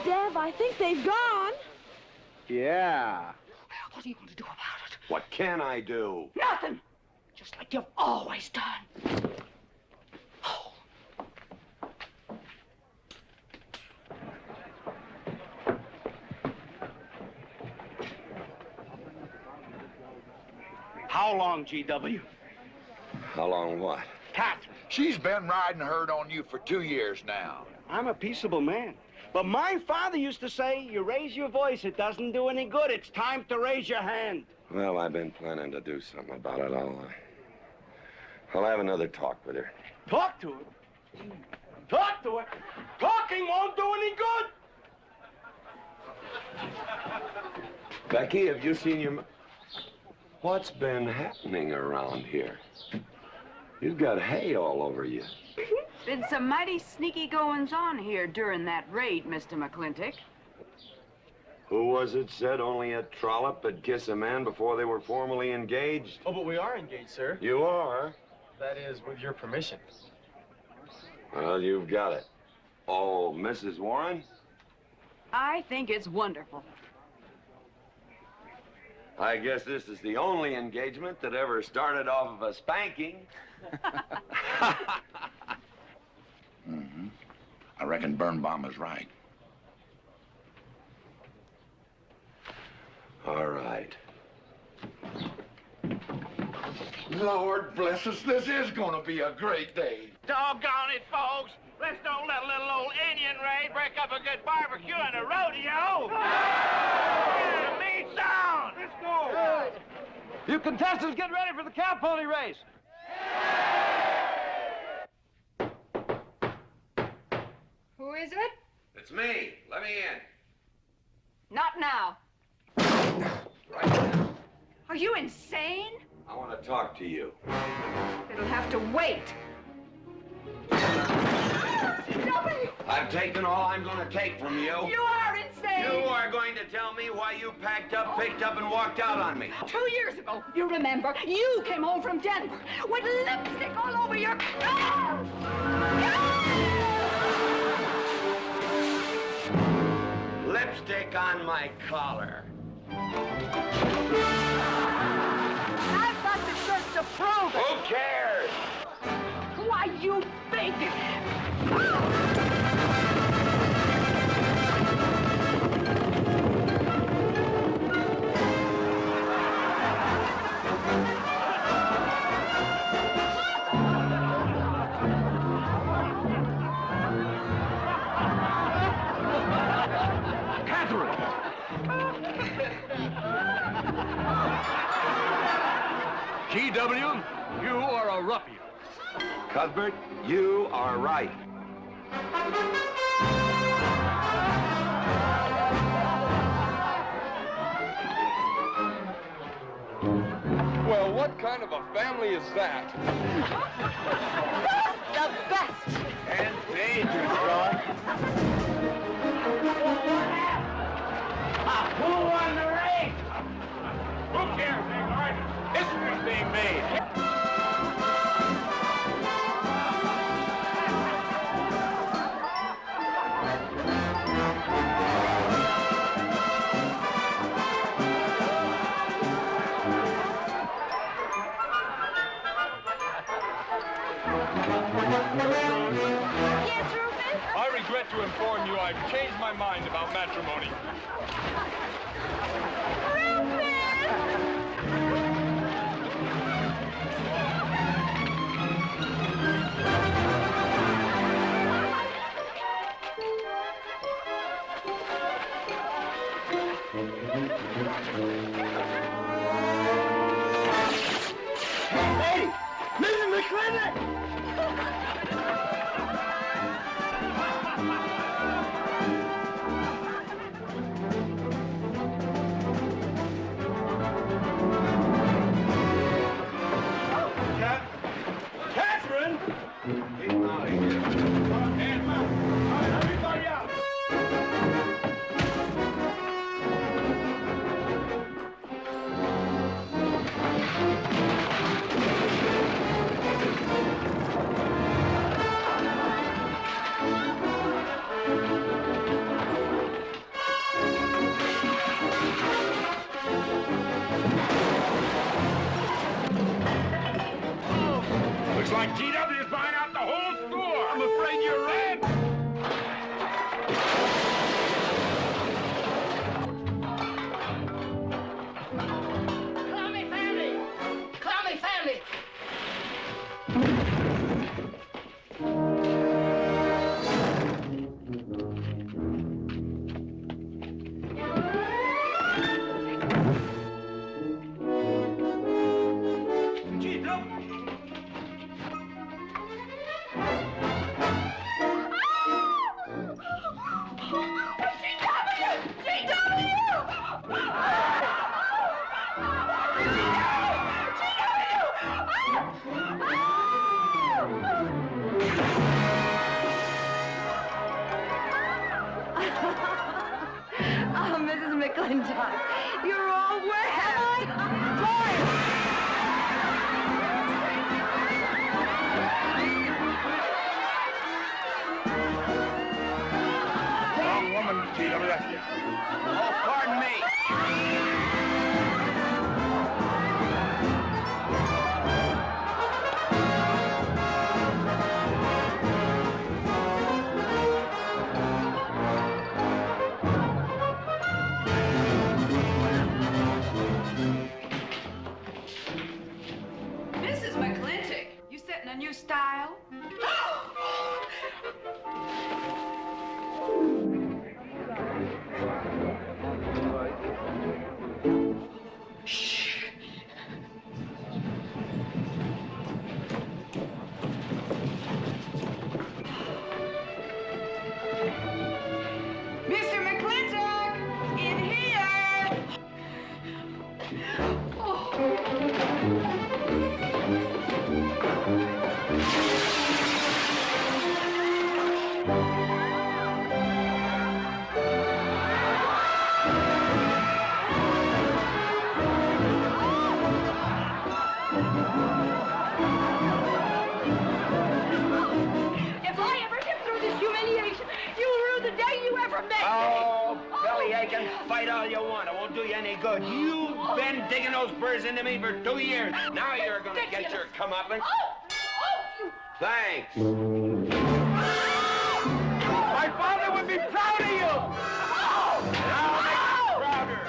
Dev, I think they've gone. Yeah. What are you going to do about it? What can I do? Nothing. Just like you've always done. How long, GW? How long what? Catherine. She's been riding herd on you for 2 years now. I'm a peaceable man. But my father used to say, you raise your voice, it doesn't do any good. It's time to raise your hand. Well, I've been planning to do something about it. I'll have another talk with her. Talk to her. Talk to her? Talking won't do any good. Becky, have you seen your... What's been happening around here? You've got hay all over you. Been some mighty sneaky goings-on here during that raid, Mr. McLintock. Who was it said only a trollop could kiss a man before they were formally engaged? Oh, but we are engaged, sir. You are? That is, with your permission. Well, you've got it. Oh, Mrs. Warren? I think it's wonderful. I guess this is the only engagement that ever started off of a spanking. Mm-hmm. I reckon Birnbaum is right. All right. Lord bless us, this is gonna be a great day. Doggone it, folks. Let's don't let a little old Indian raid break up a good barbecue and a rodeo. Yeah, meat sound. Let's go. You contestants get ready for the cow pony race. Who is it? It's me. Let me in. Not now. Right now. Are you insane? I want to talk to you. It'll have to wait. I've taken all I'm going to take from you. You are insane! You are going to tell me why you packed up, picked up, and walked out on me. 2 years ago, you remember, you came home from Denver with lipstick all over your... Lipstick on my collar. I've got the shirt to prove it. Who cares? Why, you big... GW, you are a ruffian. Cuthbert, you are right. Well, what kind of a family is that? The best! And dangerous, Ron. Who won the race? Who cares, Bigheart? History's being made. Yes, Reuben? I regret to inform you I've changed my mind about matrimony. Hey, Mrs. McLintock! Catherine! Keep him out of here. Everybody out! Looks like GW is buying out the whole store. I'm afraid you're right. Clammy family! Clammy family! McLintock, you're all wet. Wrong woman, G.W. Oh, pardon me. Mrs. McLintock, you setting a new style? Mr. McLintock, in here! If I ever get through this humiliation, you'll rue the day you ever met me. Oh, belly aching, fight all you want. It won't do you any good. You've been digging those burrs into me for 2 years. Now you're gonna get your comeuppance. Thanks. My father would be proud of you. Now make him prouder.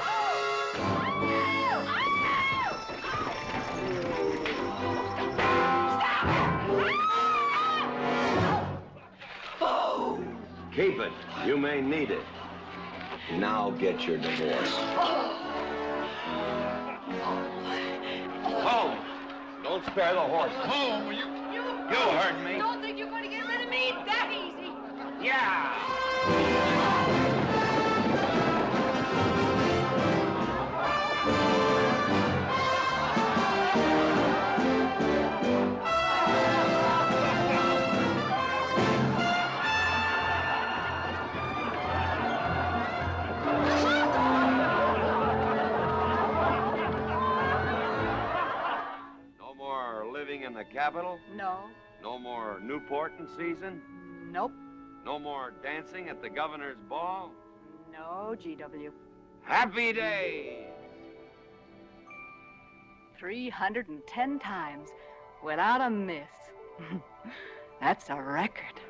Keep it. You may need it. Now get your divorce. Home. Don't spare the horse. Home. You heard me. Don't think you're going to get rid of me that easy. Yeah. No more living in the capital? No. No more Newport in season? Nope. No more dancing at the governor's ball? No, GW. Happy days! 310 times without a miss. That's a record.